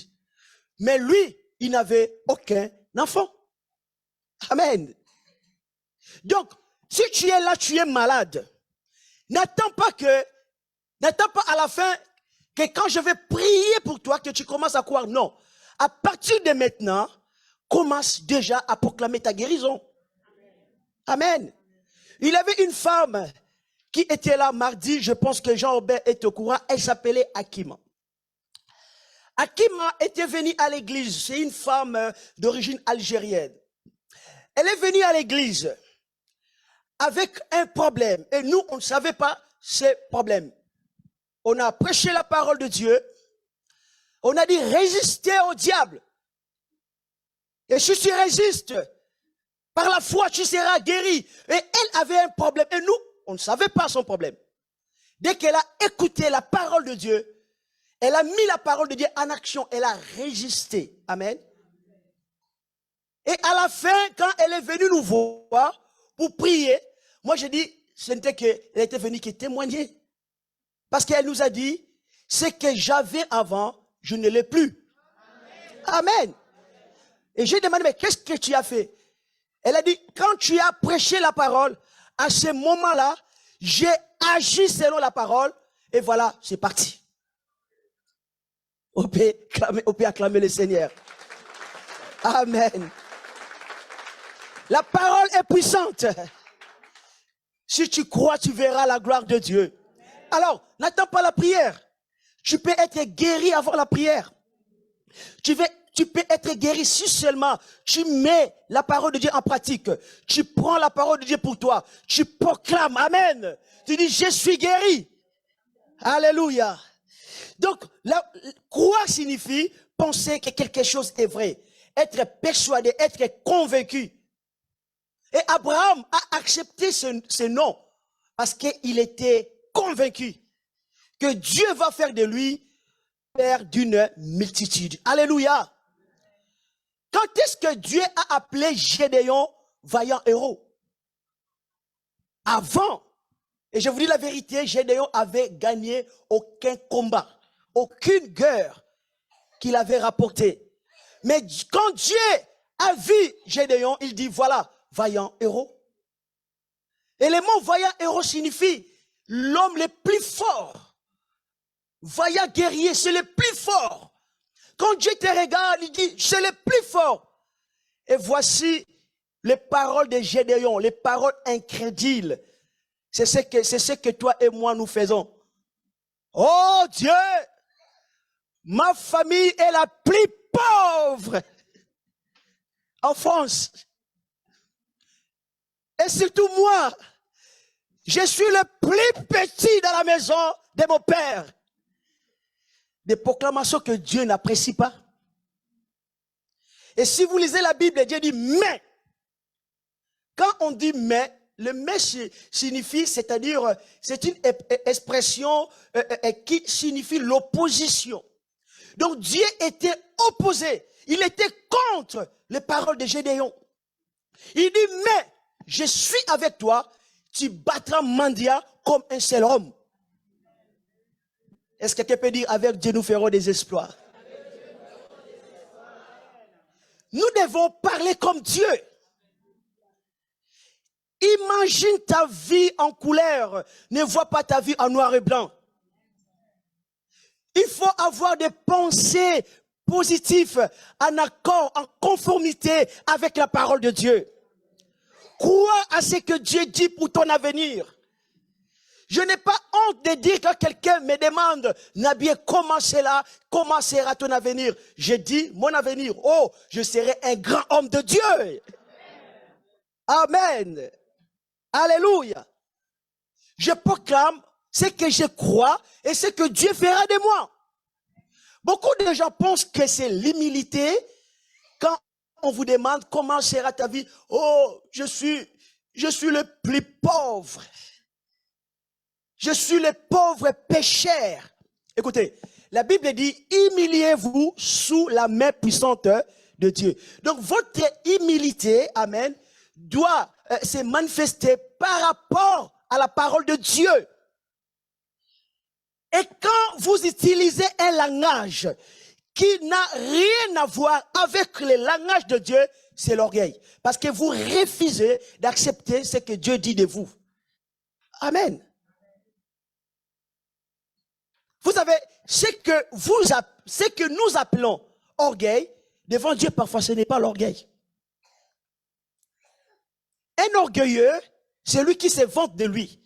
Mais lui, il n'avait aucun enfant. Amen. Donc, si tu es là, tu es malade, n'attends pas à la fin que quand je vais prier pour toi, que tu commences à croire. Non. À partir de maintenant, commence déjà à proclamer ta guérison. Amen. Il avait une femme qui était là mardi, je pense que Jean-Aubert est au courant, elle s'appelait Akima. Akima était venue à l'église, c'est une femme d'origine algérienne. Elle est venue à l'église avec un problème et nous, on ne savait pas ce problème. On a prêché la parole de Dieu, on a dit résister au diable. Et si tu résistes, par la foi, tu seras guéri. Et elle avait un problème et nous, on ne savait pas son problème. Dès qu'elle a écouté la parole de Dieu, elle a mis la parole de Dieu en action. Elle a résisté. Amen. Et à la fin, quand elle est venue nous voir pour prier, moi j'ai dit, ce n'était qu'elle était venue qui témoignait. Parce qu'elle nous a dit, ce que j'avais avant, je ne l'ai plus. Amen. Et j'ai demandé, mais qu'est-ce que tu as fait? Elle a dit, quand tu as prêché la parole, à ce moment-là, j'ai agi selon la parole, et voilà, c'est parti. On peut acclamer le Seigneur. Amen. La parole est puissante. Si tu crois, tu verras la gloire de Dieu. Alors, n'attends pas la prière. Tu peux être guéri avant la prière. Tu peux être guéri si seulement tu mets la parole de Dieu en pratique. Tu prends la parole de Dieu pour toi. Tu proclames. Amen. Tu dis, je suis guéri. Alléluia. Donc, croire signifie penser que quelque chose est vrai. Être persuadé, être convaincu. Et Abraham a accepté ce nom parce qu'il était convaincu que Dieu va faire de lui père d'une multitude. Alléluia. Quand est-ce que Dieu a appelé Gédéon vaillant héros? Avant. Et je vous dis la vérité, Gédéon avait gagné aucun combat, aucune guerre qu'il avait rapportée. Mais quand Dieu a vu Gédéon, il dit voilà, vaillant héros. Et le mot vaillant héros signifie l'homme le plus fort. Vaillant guerrier, c'est le plus fort. Quand Dieu te regarde, il dit, c'est le plus fort. Et voici les paroles de Gédéon, les paroles incrédules. C'est ce que toi et moi nous faisons. Oh Dieu, ma famille est la plus pauvre en France. Et surtout moi, je suis le plus petit dans la maison de mon père. Des proclamations que Dieu n'apprécie pas. Et si vous lisez la Bible, Dieu dit mais. Quand on dit mais, le mais signifie, c'est-à-dire, c'est une expression qui signifie l'opposition. Donc Dieu était opposé. Il était contre les paroles de Gédéon. Il dit mais, je suis avec toi, tu battras Mandia comme un seul homme. Est-ce que quelqu'un peut dire, avec Dieu nous ferons des exploits? Nous devons parler comme Dieu. Imagine ta vie en couleur, ne vois pas ta vie en noir et blanc. Il faut avoir des pensées positives, en accord, en conformité avec la parole de Dieu. Crois à ce que Dieu dit pour ton avenir. Je n'ai pas honte de dire quand quelqu'un me demande, Nabié, comment sera ton avenir? Je dis, mon avenir, oh, je serai un grand homme de Dieu. Amen. Alléluia. Je proclame ce que je crois et ce que Dieu fera de moi. Beaucoup de gens pensent que c'est l'humilité quand on vous demande comment sera ta vie. Oh, je suis le plus pauvre. Je suis le pauvre pécheur. Écoutez, la Bible dit, humiliez-vous sous la main puissante de Dieu. Donc, votre humilité, amen, doit se manifester par rapport à la parole de Dieu. Et quand vous utilisez un langage qui n'a rien à voir avec le langage de Dieu, c'est l'orgueil. Parce que vous refusez d'accepter ce que Dieu dit de vous. Amen. Vous savez, ce que nous appelons orgueil, devant Dieu, parfois, ce n'est pas l'orgueil. Un orgueilleux, c'est lui qui se vante de lui.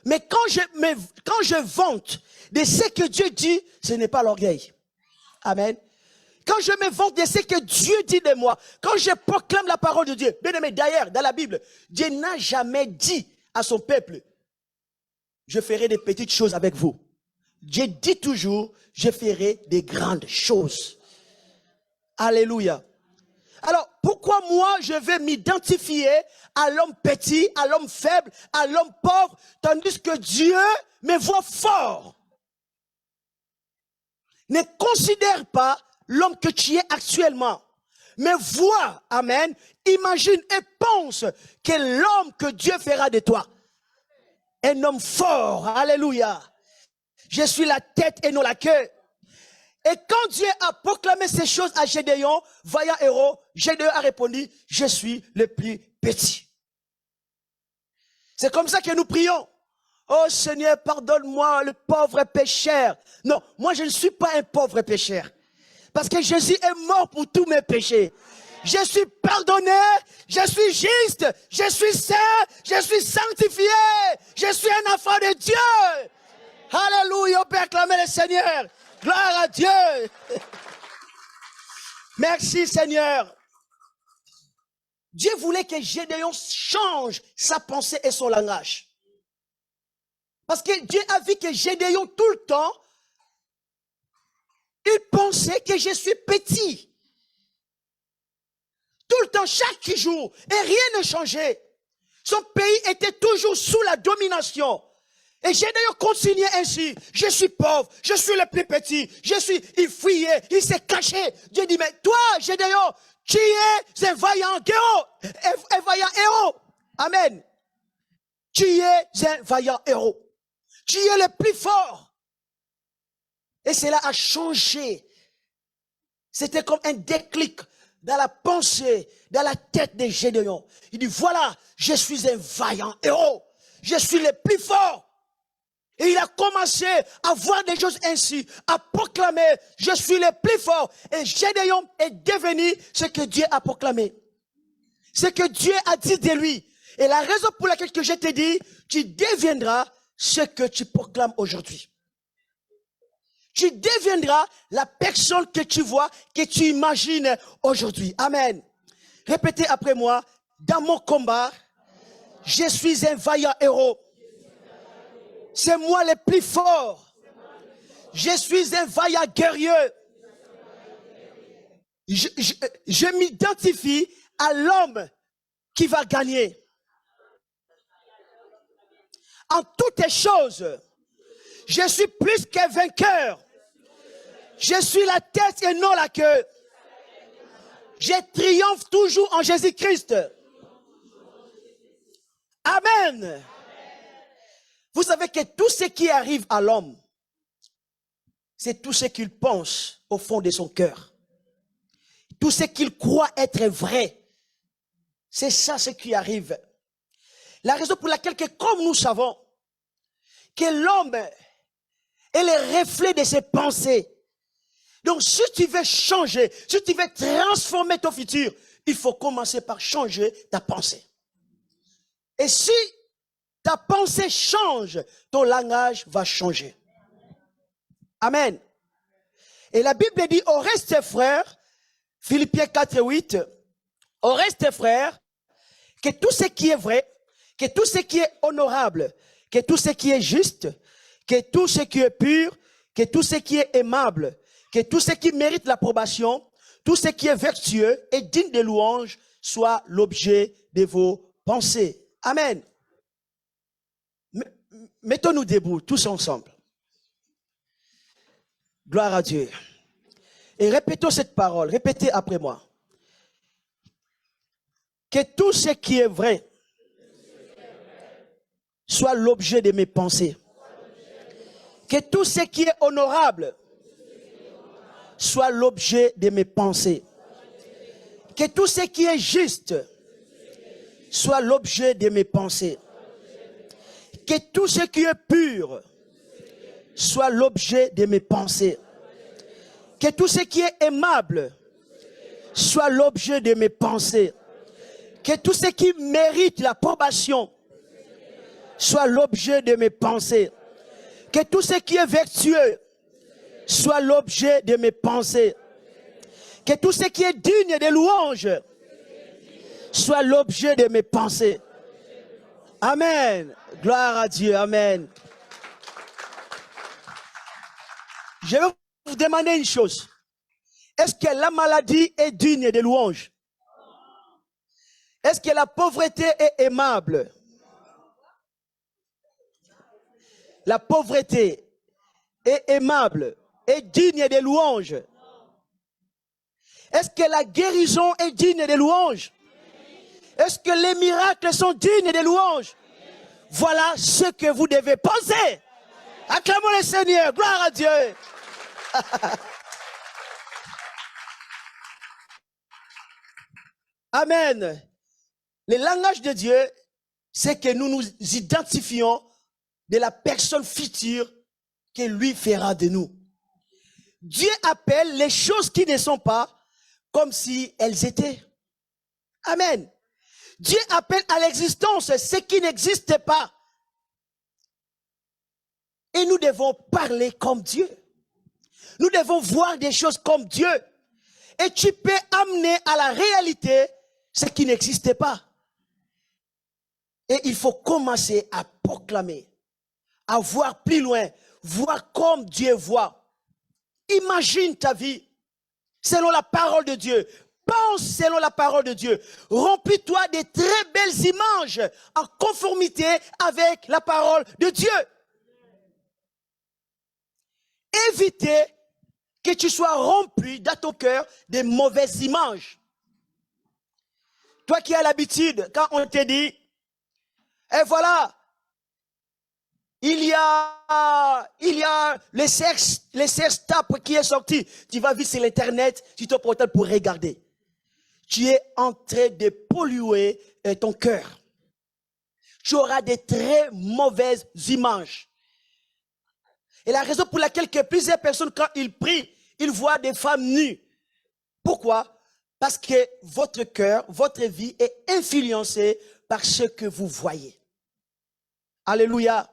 Mais quand je vante de ce que Dieu dit, ce n'est pas l'orgueil. Amen. Quand je me vante de ce que Dieu dit de moi, quand je proclame la parole de Dieu, bien aimé, d'ailleurs, dans la Bible, Dieu n'a jamais dit à son peuple, je ferai des petites choses avec vous. Dieu dit toujours, je ferai des grandes choses. Alléluia. Alors, pourquoi moi, je vais m'identifier à l'homme petit, à l'homme faible, à l'homme pauvre, tandis que Dieu me voit fort? Ne considère pas l'homme que tu es actuellement, mais vois, amen, imagine et pense que l'homme que Dieu fera de toi, un homme fort, alléluia. Je suis la tête et non la queue. Et quand Dieu a proclamé ces choses à Gédéon, vaillant héros, Gédéon a répondu, je suis le plus petit. C'est comme ça que nous prions. Oh Seigneur, pardonne-moi le pauvre pécheur. Non, moi je ne suis pas un pauvre pécheur. Parce que Jésus est mort pour tous mes péchés. Je suis pardonné, je suis juste, je suis saint, je suis sanctifié, je suis un enfant de Dieu. Alléluia, on peut acclamer le Seigneur. Gloire à Dieu. Merci Seigneur. Dieu voulait que Gédéon change sa pensée et son langage. Parce que Dieu a vu que Gédéon tout le temps, il pensait que je suis petit. Tout le temps, chaque jour, et rien ne changeait. Son pays était toujours sous la domination. Et Gédéon continuait ainsi. Je suis pauvre, je suis le plus petit, il fuyait, il s'est caché. Dieu dit, mais toi, Gédéon, tu es un vaillant héros. Amen. Tu es un vaillant héros. Tu es le plus fort. Et cela a changé. C'était comme un déclic dans la pensée, dans la tête de Gédéon. Il dit, voilà, je suis un vaillant héros. Je suis le plus fort. Et il a commencé à voir des choses ainsi, à proclamer, je suis le plus fort. Et Gédéon est devenu ce que Dieu a proclamé. Ce que Dieu a dit de lui. Et la raison pour laquelle que je te dis, tu deviendras ce que tu proclames aujourd'hui. Tu deviendras la personne que tu vois, que tu imagines aujourd'hui. Amen. Répétez après moi, dans mon combat, je suis un vaillant héros. C'est moi le plus fort. Je suis un vaillant guerrier. Je m'identifie à l'homme qui va gagner. En toutes choses, je suis plus qu'un vainqueur. Je suis la tête et non la queue. Je triomphe toujours en Jésus-Christ. Amen. Vous savez que tout ce qui arrive à l'homme, c'est tout ce qu'il pense au fond de son cœur. Tout ce qu'il croit être vrai. C'est ça ce qui arrive. La raison pour laquelle, comme nous savons, que l'homme est le reflet de ses pensées. Donc si tu veux changer, si tu veux transformer ton futur, il faut commencer par changer ta pensée. Et si ta pensée change, ton langage va changer. Amen. Et la Bible dit, au reste frères, Philippiens 4:8, au reste frères, que tout ce qui est vrai, que tout ce qui est honorable, que tout ce qui est juste, que tout ce qui est pur, que tout ce qui est aimable, que tout ce qui mérite l'approbation, tout ce qui est vertueux et digne de louange, soit l'objet de vos pensées. Amen. Mettons-nous debout, tous ensemble. Gloire à Dieu. Et répétons cette parole. Répétez après moi. Que tout ce qui est vrai soit l'objet de mes pensées. Que tout ce qui est honorable soit l'objet de mes pensées. Que tout ce qui est juste soit l'objet de mes pensées. Que tout ce qui est pur soit l'objet de mes pensées. Que tout ce qui est aimable soit l'objet de mes pensées. Que tout ce qui mérite l'approbation soit l'objet de mes pensées. Que tout ce qui est vertueux soit l'objet de mes pensées. Que tout ce qui est digne de louange soit l'objet de mes pensées. Amen. Gloire à Dieu. Amen. Je vais vous demander une chose. Est-ce que la maladie est digne de louange? Est-ce que la pauvreté est aimable? La pauvreté est aimable, est digne de louange. Est-ce que la guérison est digne de louange? Est-ce que les miracles sont dignes de louange? Voilà ce que vous devez penser. Acclamons le Seigneur, gloire à Dieu. Amen. Le langage de Dieu, c'est que nous nous identifions de la personne future que lui fera de nous. Dieu appelle les choses qui ne sont pas comme si elles étaient. Amen. Dieu appelle à l'existence ce qui n'existe pas. Et nous devons parler comme Dieu. Nous devons voir des choses comme Dieu. Et tu peux amener à la réalité ce qui n'existe pas. Et il faut commencer à proclamer, à voir plus loin, voir comme Dieu voit. Imagine ta vie selon la parole de Dieu. Pense selon la parole de Dieu. Remplis-toi de très belles images en conformité avec la parole de Dieu. Évitez que tu sois rempli dans ton cœur de mauvaises images. Toi qui as l'habitude, quand on te dit, et voilà, il y a le sexe tape qui est sorti. Tu vas vite sur l'internet, tu te portes pour regarder. Tu es en train de polluer ton cœur. Tu auras de très mauvaises images. Et la raison pour laquelle que plusieurs personnes, quand ils prient, ils voient des femmes nues. Pourquoi? Parce que votre cœur, votre vie est influencée par ce que vous voyez. Alléluia.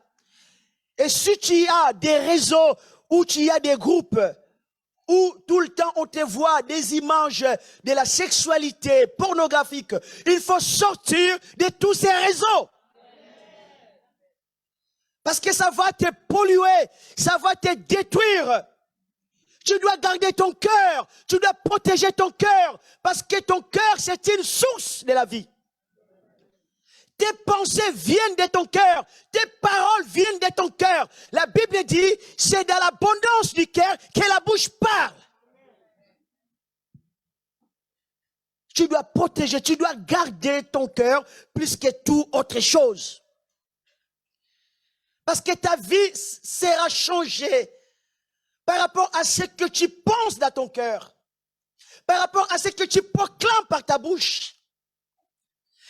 Et si tu as des réseaux où tu as des groupes où tout le temps on te voit des images de la sexualité pornographique, il faut sortir de tous ces réseaux. Parce que ça va te polluer, ça va te détruire. Tu dois garder ton cœur, tu dois protéger ton cœur, parce que ton cœur, c'est une source de la vie. Tes pensées viennent de ton cœur, tes paroles viennent de ton cœur. La Bible dit, c'est dans l'abondance du cœur que la bouche parle. Tu dois protéger, tu dois garder ton cœur plus que toute autre chose. Parce que ta vie sera changée par rapport à ce que tu penses dans ton cœur, par rapport à ce que tu proclames par ta bouche.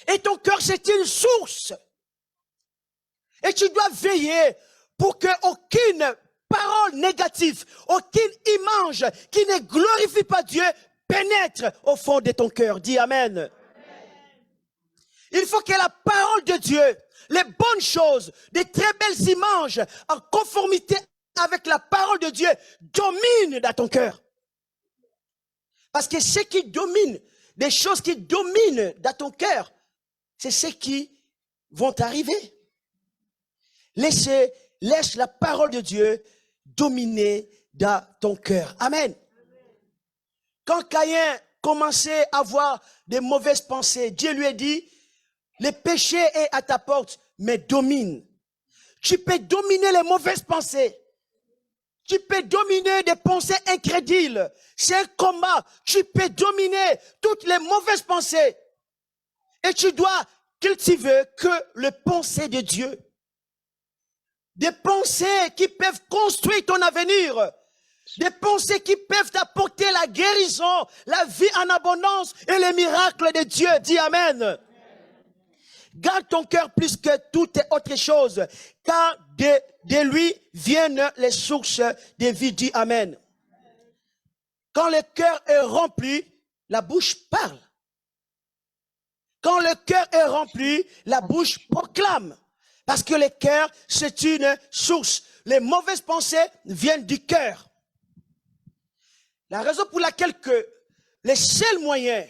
Et ton cœur, c'est une source. Et tu dois veiller pour qu'aucune parole négative, aucune image qui ne glorifie pas Dieu pénètre au fond de ton cœur. Dis Amen. Amen. Il faut que la parole de Dieu, les bonnes choses, des très belles images en conformité avec la parole de Dieu dominent dans ton cœur. Parce que ce qui domine, des choses qui dominent dans ton cœur, c'est ce qui vont t'arriver. Laisse la parole de Dieu dominer dans ton cœur. Amen. Quand Caïn commençait à avoir des mauvaises pensées, Dieu lui a dit, le péché est à ta porte, mais domine. Tu peux dominer les mauvaises pensées. Tu peux dominer des pensées incrédules. C'est un combat. Tu peux dominer toutes les mauvaises pensées. Et tu dois cultiver que les pensées de Dieu. Des pensées qui peuvent construire ton avenir. Des pensées qui peuvent apporter la guérison, la vie en abondance et les miracles de Dieu. Dis Amen. Garde ton cœur plus que toute autre chose, car de lui viennent les sources de vie. Dis Amen. Quand le cœur est rempli, la bouche parle. Quand le cœur est rempli, la bouche proclame. Parce que le cœur, c'est une source. Les mauvaises pensées viennent du cœur. La raison pour laquelle que les seuls moyens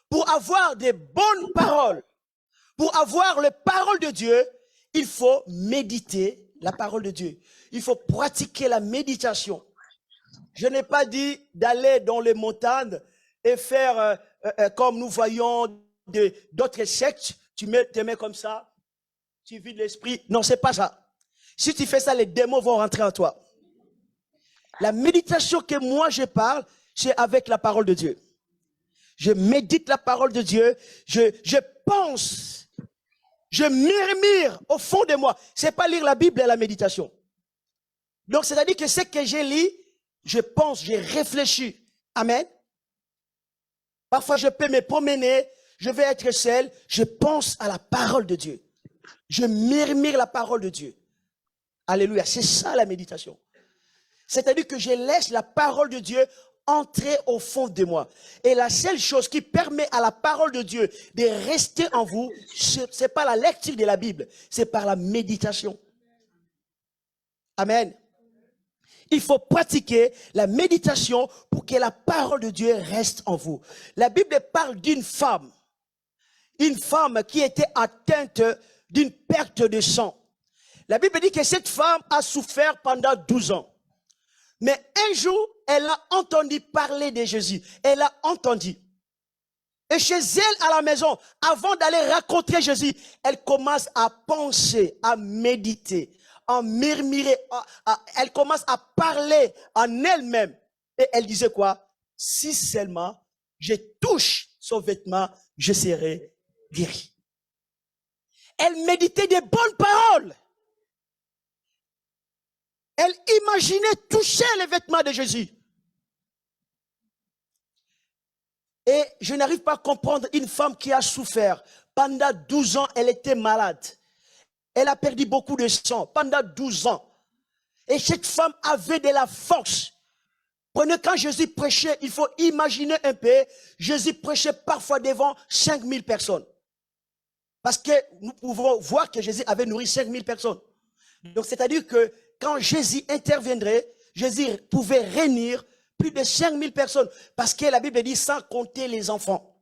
pour avoir des bonnes paroles, pour avoir les paroles de Dieu, il faut méditer la parole de Dieu. Il faut pratiquer la méditation. Je n'ai pas dit d'aller dans les montagnes et faire comme nous voyons d'autres sectes. Tu te mets comme ça, tu vides l'esprit. Non, c'est pas ça. Si tu fais ça, les démons vont rentrer en toi. La méditation que moi je parle, c'est avec la parole de Dieu. Je médite la parole de Dieu, je pense, je murmure au fond de moi. C'est pas lire la Bible et la méditation. Donc, c'est-à-dire que ce que je lis, je pense, je réfléchis. Amen. Parfois, je peux me promener, je vais être seul, je pense à la parole de Dieu. Je murmure la parole de Dieu. Alléluia, c'est ça la méditation. C'est-à-dire que je laisse la parole de Dieu entrer au fond de moi. Et la seule chose qui permet à la parole de Dieu de rester en vous, c'est pas la lecture de la Bible, c'est par la méditation. Amen. Il faut pratiquer la méditation pour que la parole de Dieu reste en vous. La Bible parle d'une femme qui était atteinte d'une perte de sang. La Bible dit que cette femme a souffert pendant 12 ans. Mais un jour, elle a entendu parler de Jésus. Elle a entendu. Et chez elle, à la maison, avant d'aller rencontrer Jésus, elle commence à penser, à méditer, à murmurer. Elle commence à parler en elle-même. Et elle disait quoi? Si seulement je touche son vêtement, je serai guéri. Elle méditait des bonnes paroles. Elle imaginait toucher les vêtements de Jésus. Et je n'arrive pas à comprendre une femme qui a souffert. Pendant 12 ans, elle était malade. Elle a perdu beaucoup de sang pendant 12 ans. Et cette femme avait de la force. Prenez, quand Jésus prêchait, il faut imaginer un peu, Jésus prêchait parfois devant 5000 personnes. Parce que nous pouvons voir que Jésus avait nourri 5000 personnes. Donc c'est-à-dire que quand Jésus interviendrait, Jésus pouvait réunir plus de 5000 personnes. Parce que la Bible dit sans compter les enfants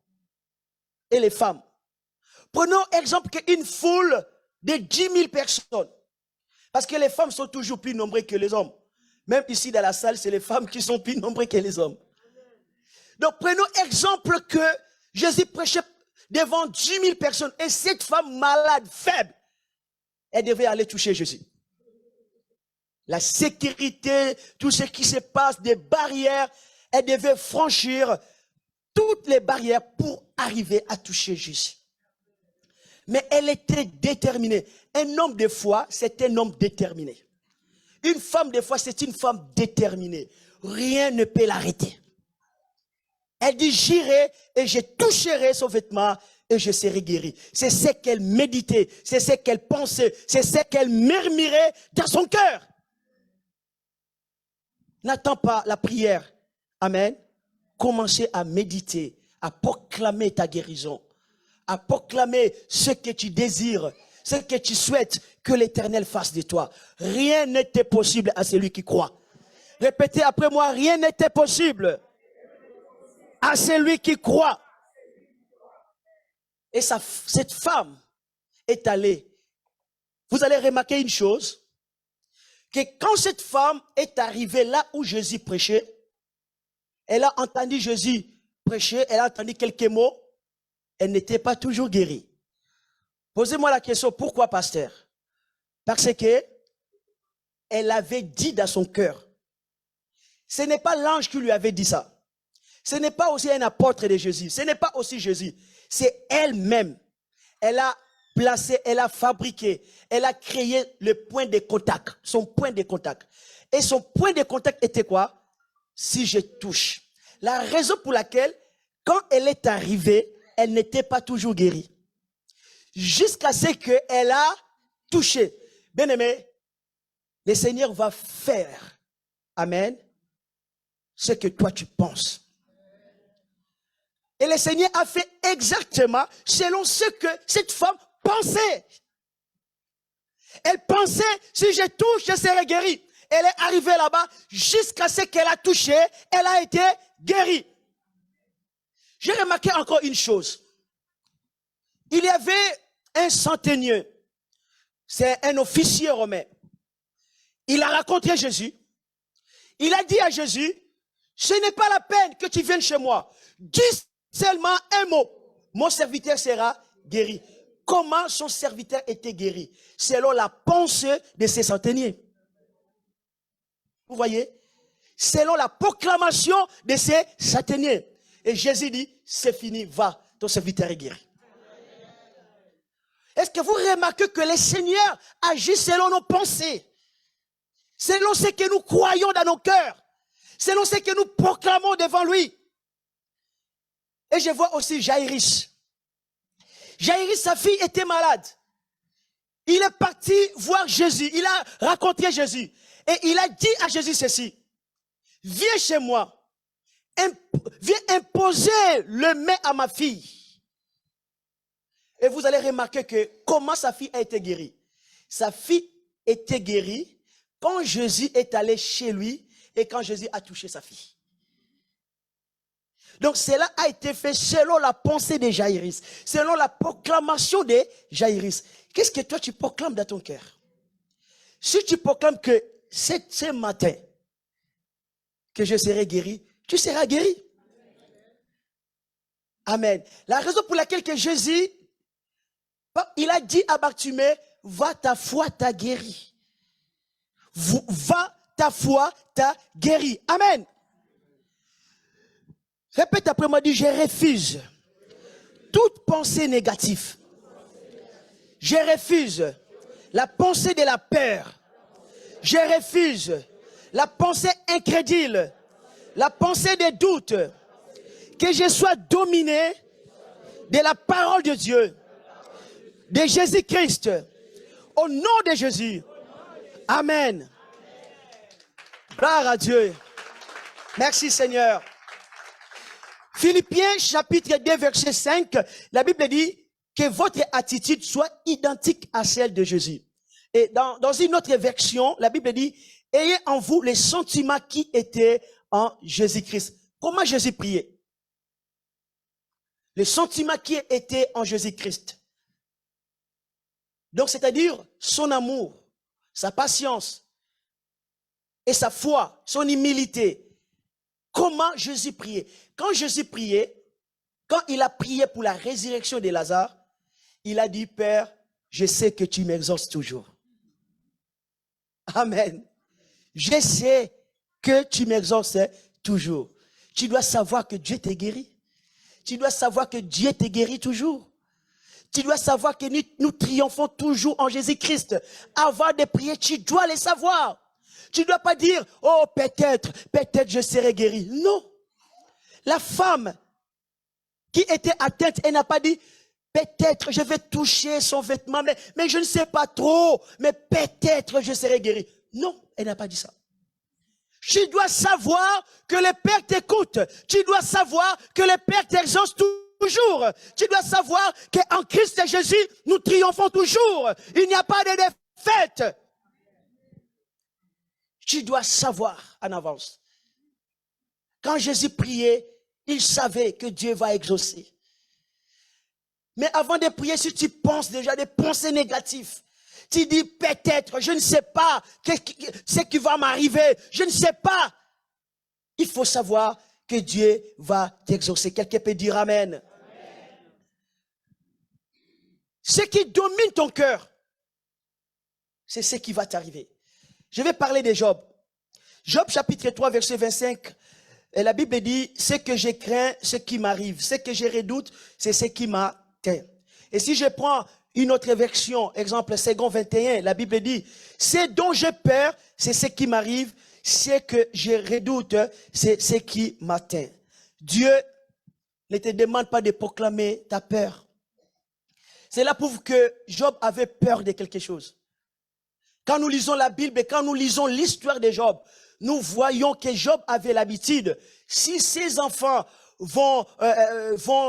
et les femmes. Prenons exemple qu'une foule de 10 000 personnes. Parce que les femmes sont toujours plus nombreuses que les hommes. Même ici dans la salle, c'est les femmes qui sont plus nombreuses que les hommes. Donc prenons exemple que Jésus prêchait devant 10 000 personnes. Et cette femme malade, faible, elle devait aller toucher Jésus. La sécurité, tout ce qui se passe, des barrières, elle devait franchir toutes les barrières pour arriver à toucher Jésus. Mais elle était déterminée. Un homme de foi, c'est un homme déterminé. Une femme de foi, c'est une femme déterminée. Rien ne peut l'arrêter. Elle dit, j'irai et je toucherai son vêtement et je serai guéri. C'est ce qu'elle méditait, c'est ce qu'elle pensait, c'est ce qu'elle murmurait dans son cœur. N'attends pas la prière. Amen. Commencez à méditer, à proclamer ta guérison, à proclamer ce que tu désires, ce que tu souhaites que l'Éternel fasse de toi. Rien n'était possible à celui qui croit. Répétez après moi, rien n'était possible à celui qui croit. Et cette femme est allée. Vous allez remarquer une chose, que quand cette femme est arrivée là où Jésus prêchait, elle a entendu Jésus prêcher, elle a entendu quelques mots, elle n'était pas toujours guérie. Posez-moi la question, pourquoi pasteur? Parce que elle avait dit dans son cœur. Ce n'est pas l'ange qui lui avait dit ça. Ce n'est pas aussi un apôtre de Jésus. Ce n'est pas aussi Jésus. C'est elle-même. Elle a placé, elle a fabriqué, elle a créé le point de contact, son point de contact. Et son point de contact était quoi? Si je touche. La raison pour laquelle, quand elle est arrivée, elle n'était pas toujours guérie. Jusqu'à ce qu'elle a touché. Bien aimé, le Seigneur va faire, amen, ce que toi tu penses. Et le Seigneur a fait exactement selon ce que cette femme pensait. Elle pensait, si je touche, je serai guérie. Elle est arrivée là-bas, jusqu'à ce qu'elle a touché, elle a été guérie. J'ai remarqué encore une chose. Il y avait un centenier, c'est un officier romain. Il a rencontré Jésus. Il a dit à Jésus, ce n'est pas la peine que tu viennes chez moi. Dis seulement un mot. Mon serviteur sera guéri. Comment son serviteur était guéri? Selon la pensée de ces centeniers. Vous voyez? Selon la proclamation de ces centeniers. Et Jésus dit, c'est fini, va, ton serviteur est guéri. Est-ce que vous remarquez que le Seigneur agit selon nos pensées? Selon ce que nous croyons dans nos cœurs? Selon ce que nous proclamons devant lui? Et je vois aussi Jaïrus. Jaïrus, sa fille était malade. Il est parti voir Jésus. Il a rencontré Jésus. Et il a dit à Jésus ceci. Viens chez moi. Viens imposer le main à ma fille. Et vous allez remarquer que comment sa fille a été guérie. Sa fille était guérie quand Jésus est allé chez lui et quand Jésus a touché sa fille. Donc cela a été fait selon la pensée de Jaïrus, selon la proclamation de Jaïrus. Qu'est-ce que toi tu proclames dans ton cœur? Si tu proclames que ce matin, que je serai guéri, tu seras guéri. Amen. La raison pour laquelle que Jésus, il a dit à Bartimée, va, ta foi t'a guéri. Va, ta foi t'a guéri. Amen. Répète après moi, dis, je refuse toute pensée négative. Je refuse la pensée de la peur. Je refuse la pensée incrédule, la pensée des doutes. Que je sois dominé de la parole de Dieu, de Jésus-Christ. Au nom de Jésus. Amen. Gloire à Dieu. Merci Seigneur. Philippiens chapitre 2 verset 5, la Bible dit que votre attitude soit identique à celle de Jésus. Et dans une autre version, la Bible dit, ayez en vous les sentiments qui étaient en Jésus-Christ. Comment Jésus priait? Les sentiments qui étaient en Jésus-Christ. Donc, c'est-à-dire son amour, sa patience et sa foi, son humilité. Comment Jésus priait? Quand Jésus priait, quand il a prié pour la résurrection de Lazare, il a dit, Père, je sais que tu m'exauces toujours. Amen. Je sais que tu m'exauces toujours. Tu dois savoir que Dieu t'est guéri. Tu dois savoir que Dieu te guérit toujours. Tu dois savoir que nous triomphons toujours en Jésus-Christ. Avant de prier, tu dois le savoir. Tu ne dois pas dire, oh peut-être je serai guéri. Non. La femme qui était atteinte, elle n'a pas dit, peut-être je vais toucher son vêtement, mais je ne sais pas trop, mais peut-être je serai guéri. Non, elle n'a pas dit ça. Tu dois savoir que le Père t'écoute. Tu dois savoir que le Père t'exauce toujours. Tu dois savoir qu'en Christ Jésus, nous triomphons toujours. Il n'y a pas de défaite. Tu dois savoir en avance. Quand Jésus priait, il savait que Dieu va exaucer. Mais avant de prier, si tu penses déjà des pensées négatives, tu dis peut-être, je ne sais pas ce qui va m'arriver, je ne sais pas. Il faut savoir que Dieu va t'exaucer. Quelqu'un peut dire Amen. Amen. Ce qui domine ton cœur, c'est ce qui va t'arriver. Je vais parler de Job. Job chapitre 3 verset 25. Et la Bible dit, ce que je crains, ce qui m'arrive, ce que je redoute, c'est ce qui m'atteint. Et si je prends une autre version, exemple, Second 21, la Bible dit, c'est dont j'ai peur, c'est ce qui m'arrive, c'est que je redoute, c'est ce qui m'atteint. Dieu ne te demande pas de proclamer ta peur. Cela prouve que Job avait peur de quelque chose. Quand nous lisons la Bible et quand nous lisons l'histoire de Job, nous voyons que Job avait l'habitude, si ses enfants vont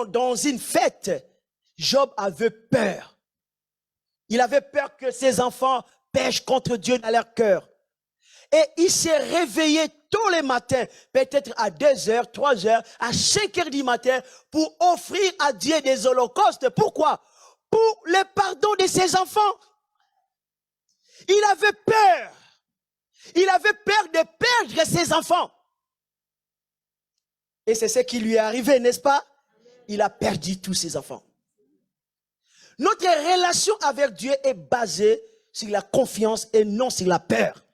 dans une fête, Job avait peur. Il avait peur que ses enfants pêchent contre Dieu dans leur cœur. Et il s'est réveillé tous les matins, peut-être à 2h, 3h, à 5h du matin, pour offrir à Dieu des holocaustes. Pourquoi? Pour le pardon de ses enfants. Il avait peur. Il avait peur de perdre ses enfants. Et c'est ce qui lui est arrivé, n'est-ce pas? Il a perdu tous ses enfants. Notre relation avec Dieu est basée sur la confiance et non sur la peur.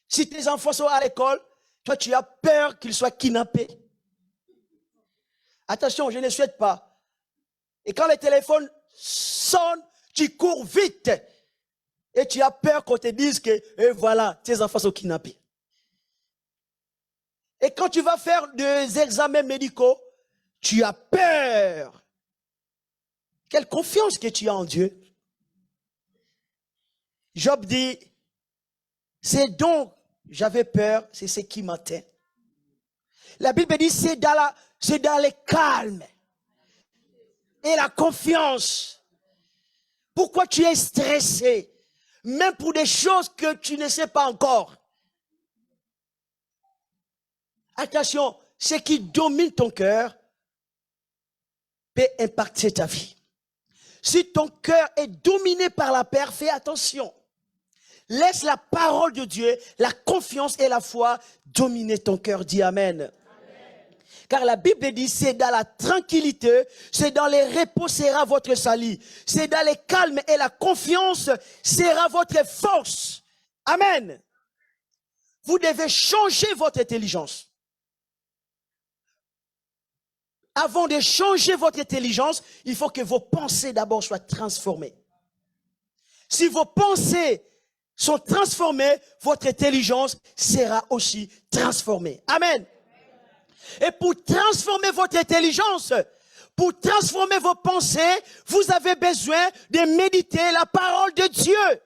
Si tes enfants sont à l'école, toi tu as peur qu'ils soient kidnappés. Attention, je ne souhaite pas. Et quand le téléphone sonne, tu cours vite. Et tu as peur qu'on te dise que, et voilà, tes enfants sont kidnappés. Et quand tu vas faire des examens médicaux, tu as peur. Quelle confiance que tu as en Dieu. Job dit, c'est donc j'avais peur, c'est ce qui m'atteint. La Bible dit, c'est dans le calme et la confiance. Pourquoi tu es stressé? Même pour des choses que tu ne sais pas encore. Attention, ce qui domine ton cœur peut impacter ta vie. Si ton cœur est dominé par la peur, fais attention. Laisse la parole de Dieu, la confiance et la foi dominer ton cœur. Dis Amen. Car la Bible dit, c'est dans la tranquillité, c'est dans les repos sera votre salut. C'est dans le calme et la confiance sera votre force. Amen. Vous devez changer votre intelligence. Avant de changer votre intelligence, il faut que vos pensées d'abord soient transformées. Si vos pensées sont transformées, votre intelligence sera aussi transformée. Amen. Et pour transformer votre intelligence, pour transformer vos pensées, vous avez besoin de méditer la parole de Dieu.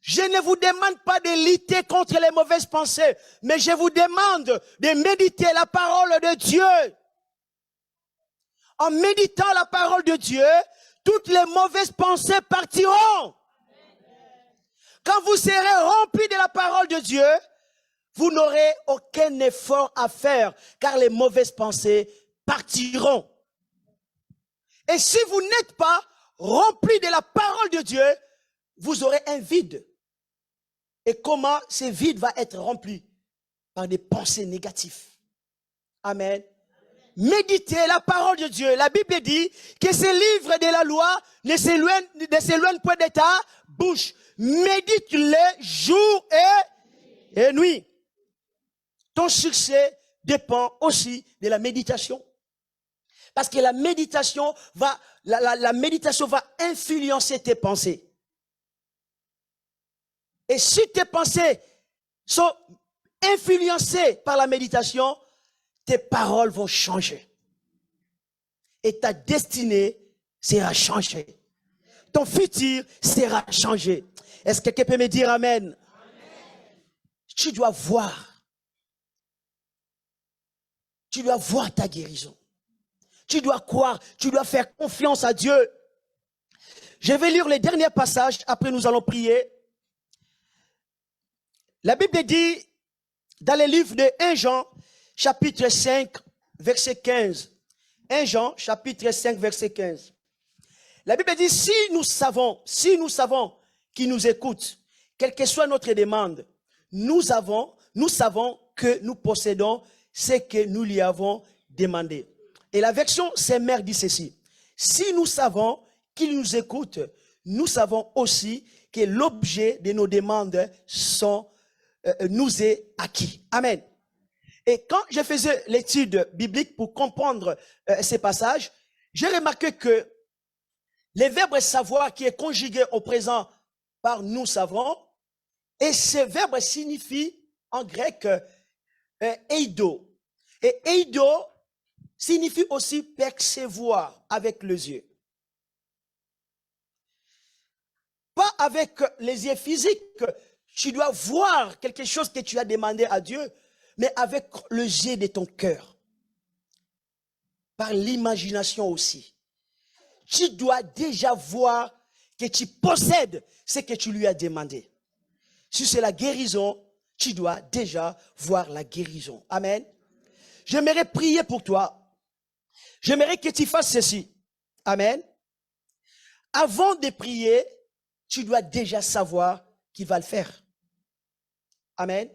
Je ne vous demande pas de lutter contre les mauvaises pensées, mais je vous demande de méditer la parole de Dieu. En méditant la parole de Dieu, toutes les mauvaises pensées partiront. Quand vous serez remplis de la parole de Dieu, vous n'aurez aucun effort à faire, car les mauvaises pensées partiront. Et si vous n'êtes pas remplis de la parole de Dieu, vous aurez un vide. Et comment ce vide va être rempli? Par des pensées négatives. Amen. Méditez la parole de Dieu. La Bible dit que ces livres de la loi ne s'éloignent point de ta bouche. Médite-les jour et nuit. Ton succès dépend aussi de la méditation. Parce que la méditation va influencer tes pensées. Et si tes pensées sont influencées par la méditation, tes paroles vont changer. Et ta destinée sera changée. Ton futur sera changé. Est-ce que quelqu'un peut me dire Amen? Tu dois voir. Tu dois voir ta guérison. Tu dois croire. Tu dois faire confiance à Dieu. Je vais lire les derniers passages. Après, nous allons prier. La Bible dit, dans le livre de 1 Jean, chapitre 5, verset 15. 1 Jean, chapitre 5, verset 15. La Bible dit, si nous savons qui nous écoute, quelle que soit notre demande, nous savons que nous possédons ce que nous lui avons demandé. Et la version Saint-Mère dit ceci. Si nous savons qu'il nous écoute, nous savons aussi que l'objet de nos demandes nous est acquis. Amen. Et quand je faisais l'étude biblique pour comprendre ces passages, j'ai remarqué que le verbe savoir qui est conjugué au présent par nous savons, et ce verbe signifie en grec eido. Et eido signifie aussi percevoir avec les yeux. Pas avec les yeux physiques, tu dois voir quelque chose que tu as demandé à Dieu, mais avec les yeux de ton cœur. Par l'imagination aussi. Tu dois déjà voir que tu possèdes ce que tu lui as demandé. Si c'est la guérison, tu dois déjà voir la guérison. Amen. J'aimerais prier pour toi. J'aimerais que tu fasses ceci. Amen. Avant de prier, tu dois déjà savoir qu'il va le faire. Amen.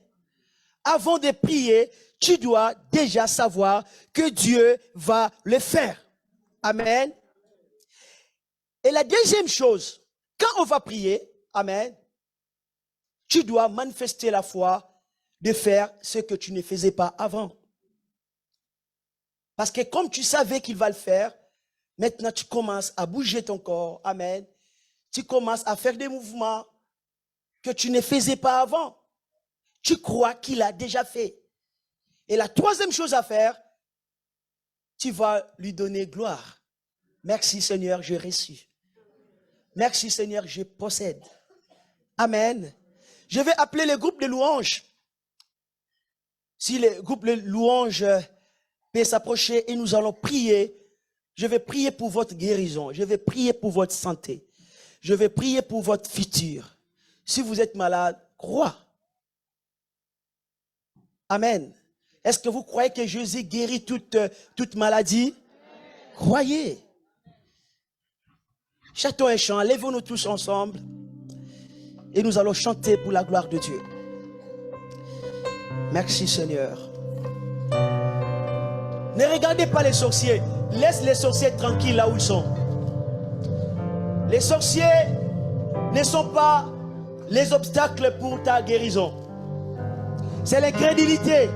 Avant de prier, tu dois déjà savoir que Dieu va le faire. Amen. Et la deuxième chose, quand on va prier, amen, tu dois manifester la foi de faire ce que tu ne faisais pas avant. Parce que comme tu savais qu'il va le faire, maintenant tu commences à bouger ton corps, amen. Tu commences à faire des mouvements que tu ne faisais pas avant. Tu crois qu'il a déjà fait. Et la troisième chose à faire, tu vas lui donner gloire. Merci Seigneur, j'ai reçu. Merci Seigneur, je possède. Amen. Je vais appeler le groupe de louanges. Si le groupe de louanges peut s'approcher et nous allons prier, je vais prier pour votre guérison. Je vais prier pour votre santé. Je vais prier pour votre futur. Si vous êtes malade, crois. Amen. Est-ce que vous croyez que Jésus guérit toute maladie? Croyez. Chantons un chant, lèvons-nous tous ensemble et nous allons chanter pour la gloire de Dieu. Merci Seigneur. Ne regardez pas les sorciers, laisse les sorciers tranquilles là où ils sont. Les sorciers ne sont pas les obstacles pour ta guérison. C'est l'incrédulité.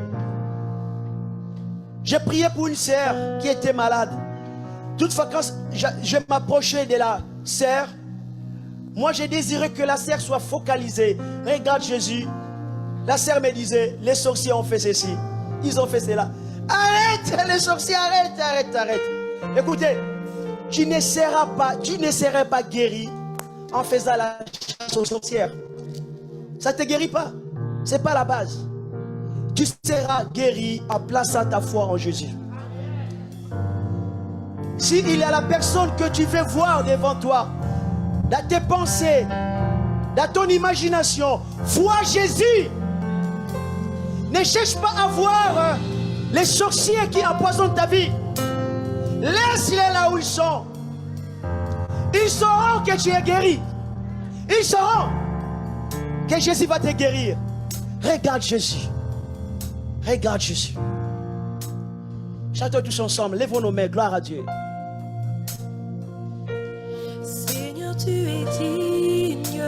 J'ai prié pour une sœur qui était malade. Toutefois, quand je m'approchais de la sœur, moi j'ai désiré que la sœur soit focalisée. Regarde Jésus. La sœur me disait, les sorciers ont fait ceci, ils ont fait cela. Arrête les sorciers, arrête. Écoutez, tu ne seras pas guéri en faisant la chasse aux sorcières. Ça ne te guérit pas. Ce n'est pas la base. Tu seras guéri en plaçant ta foi en Jésus. S'il y a la personne que tu veux voir devant toi, dans tes pensées, dans ton imagination, vois Jésus. Ne cherche pas à voir les sorciers qui empoisonnent ta vie. Laisse-les là où ils sont. Ils sauront que tu es guéri. Ils sauront que Jésus va te guérir. Regarde Jésus. Regarde Jésus. Chantons tous ensemble. Lèvons nos mains. Gloire à Dieu. Seigneur, tu es digne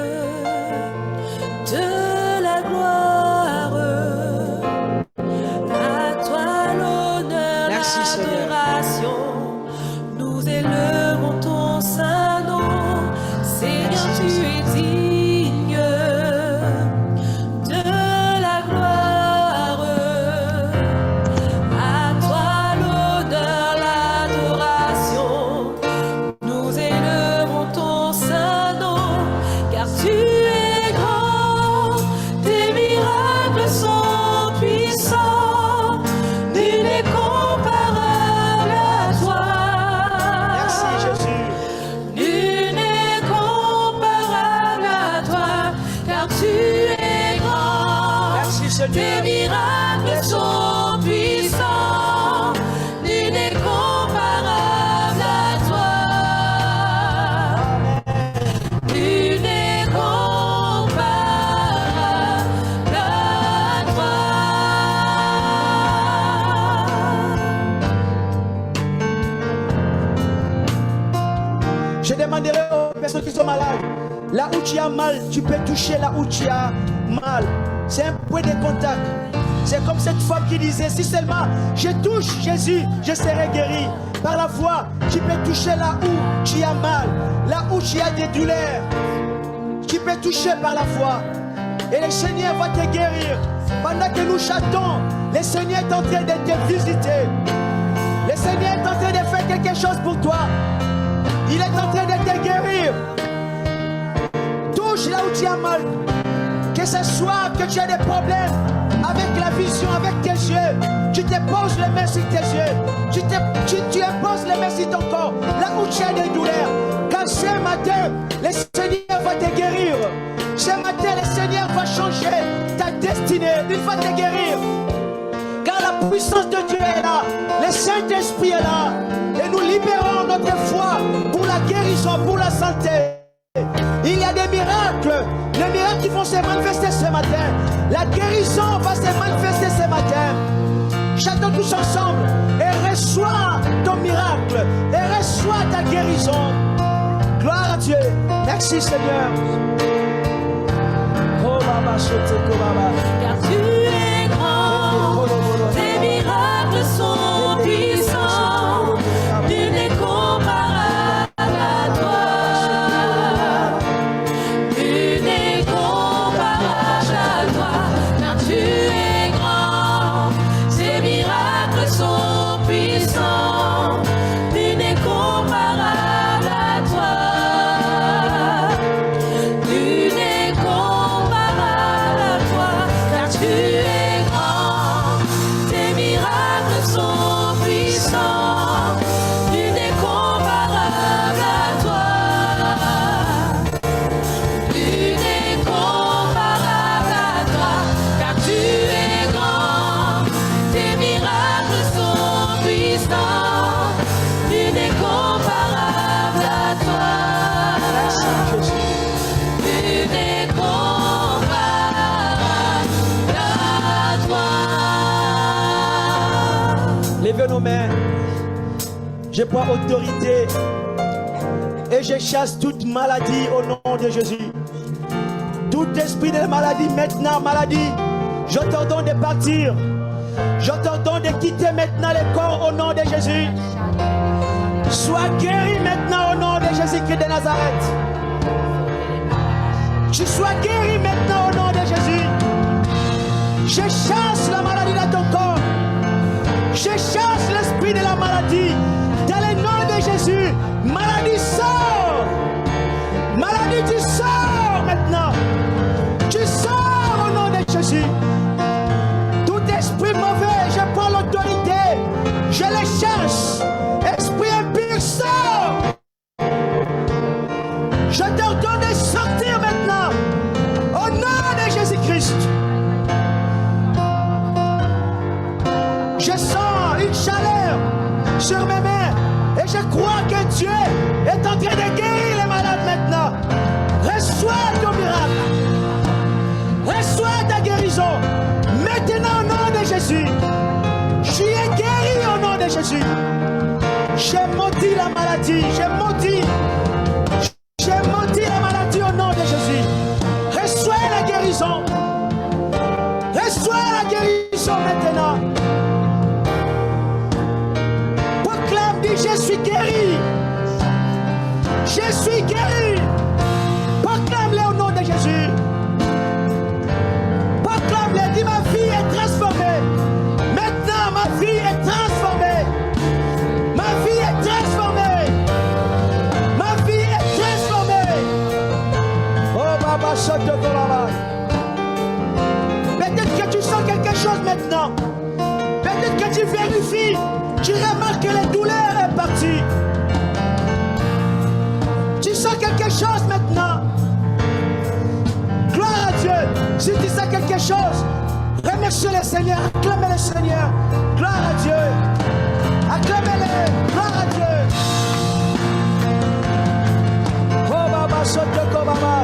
de la gloire. À toi l'honneur, l'adoration. Nous élevons ton saint nom. Seigneur, tu es digne de la gloire. À toi l'honneur, l'adoration. Nous élevons ton saint nom, car tu es grand. Tes miracles sont puissants. Nul n'est comparable à toi. Merci Jésus. Nul n'est comparable à toi, car tu es grand. Merci Tes Seigneur. miracles sont puissants. Nul n'est comparable à toi. Nul n'est comparable à toi. Je demanderai aux personnes qui sont malades, là où tu as mal, tu peux toucher là où tu as mal. C'est un point de contact. C'est comme cette femme qui disait, si seulement je touche Jésus, je serai guéri. Par la foi, tu peux toucher là où tu as mal, là où tu as des douleurs. Tu peux toucher par la foi. Et le Seigneur va te guérir. Pendant que nous chantons, le Seigneur est en train de te visiter. Le Seigneur est en train de faire quelque chose pour toi. Il est en train de te guérir. Touche là où tu as mal. Que ce soit que tu as des problèmes avec la vision, avec tes yeux, tu te poses les mains sur tes yeux, tu imposes les mains sur ton corps, là où tu as des douleurs. Car ce matin, le Seigneur va te guérir. Ce matin, le Seigneur va changer ta destinée. Il va te guérir. Car la puissance de Dieu est là. Le Saint-Esprit est là. Et nous libérons notre foi pour la guérison, pour la santé. Il y a des miracles. Les miracles qui vont se manifester ce matin. La guérison va se manifester ce matin. Chantons tous ensemble. Et reçois ton miracle. Et reçois ta guérison. Gloire à Dieu. Merci Seigneur. Car tu es grand, tes miracles sont puissants, nul n'est comparable à toi, nul n'est comparable à toi, car tu es grand, tes miracles sont puissants, nul n'est comparable à toi, nul n'est comparable à toi, car tu es grand, tes miracles sont puissants, nul n'est comparable à toi, nul n'est comparable à toi, car tu es grand, tes miracles sont puissants, nul n'est comparable à toi. Nul n'est comparable à toi. Levez nos mains. Je prends autorité et je chasse toute maladie au nom de Jésus. Tout esprit de maladie maintenant, maladie, je t'ordonne de partir. Je t'ordonne de quitter maintenant le corps au nom de Jésus. Sois guéri maintenant au nom de Jésus-Christ de Nazareth. Tu sois guéri maintenant au nom de Jésus. Je chasse la maladie dans ton corps. Je chasse l'esprit de la maladie. Dans le nom de Jésus. Maladie sort. Maladie, tu sors maintenant. Tu sors au nom de Jésus. Tout esprit mauvais, je prends l'autorité. Je le chasse. Esprit impur, sors. Je t'ordonne de sortir maintenant. Au nom de Jésus-Christ. Je sens une chaleur sur mes mains. Et je crois que Dieu est en train de guérir les malades maintenant. Reçois ton miracle. Reçois ta guérison. Maintenant au nom de Jésus. Je es guéri au nom de Jésus. J'ai maudit la maladie. J'ai maudit la maladie au nom de Jésus. Reçois la guérison. Reçois la guérison maintenant. Proclame, dis, je suis guéri. Je suis guéri. Proclame-le au nom de Jésus. Proclame-le, dis, ma vie est transformée. Maintenant, ma vie est transformée. Ma vie est transformée. Ma vie est transformée. Oh, Baba, chante de Baba. Peut-être que tu sens quelque chose maintenant. Peut-être que tu vérifies. Tu remarques que la douleur est partie. Tu sens quelque chose maintenant. Gloire à Dieu. Si tu sens quelque chose, remercie le Seigneur. Acclamez le Seigneur. Gloire à Dieu. Acclamez-le. Gloire à Dieu. Oh, Baba, Sotoko, Baba.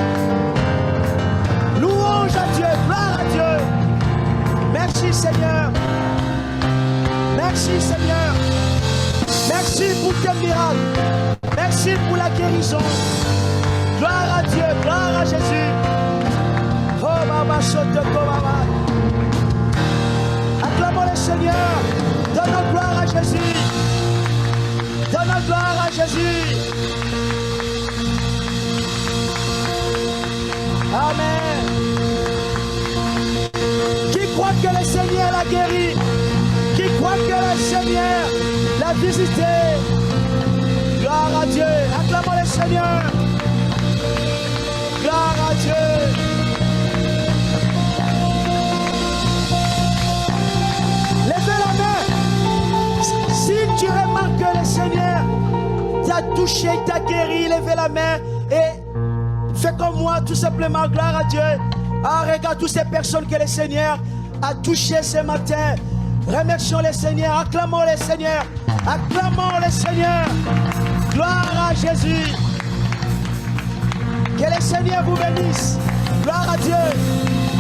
Louange à Dieu. Gloire à Dieu. Merci, Seigneur. Merci, Seigneur. Merci pour tes miracles. Merci pour la guérison. Gloire à Dieu. Gloire à Jésus. Oh, Baba, Sotoko, Baba. Seigneur. Donne gloire à Jésus. Donne gloire à Jésus. Amen. Qui croit que le Seigneur l'a guéri? Qui croit que le Seigneur l'a visité? Gloire à Dieu. Acclamons le Seigneur. Gloire à Dieu. Levez la main. Si tu remarques que le Seigneur t'a touché, t'a guéri, levez la main et fais comme moi, tout simplement. Gloire à Dieu. Ah, regarde toutes ces personnes que le Seigneur a touchées ce matin. Remercions le Seigneur. Acclamons le Seigneur. Acclamons le Seigneur. Gloire à Jésus. Que le Seigneur vous bénisse. Gloire à Dieu.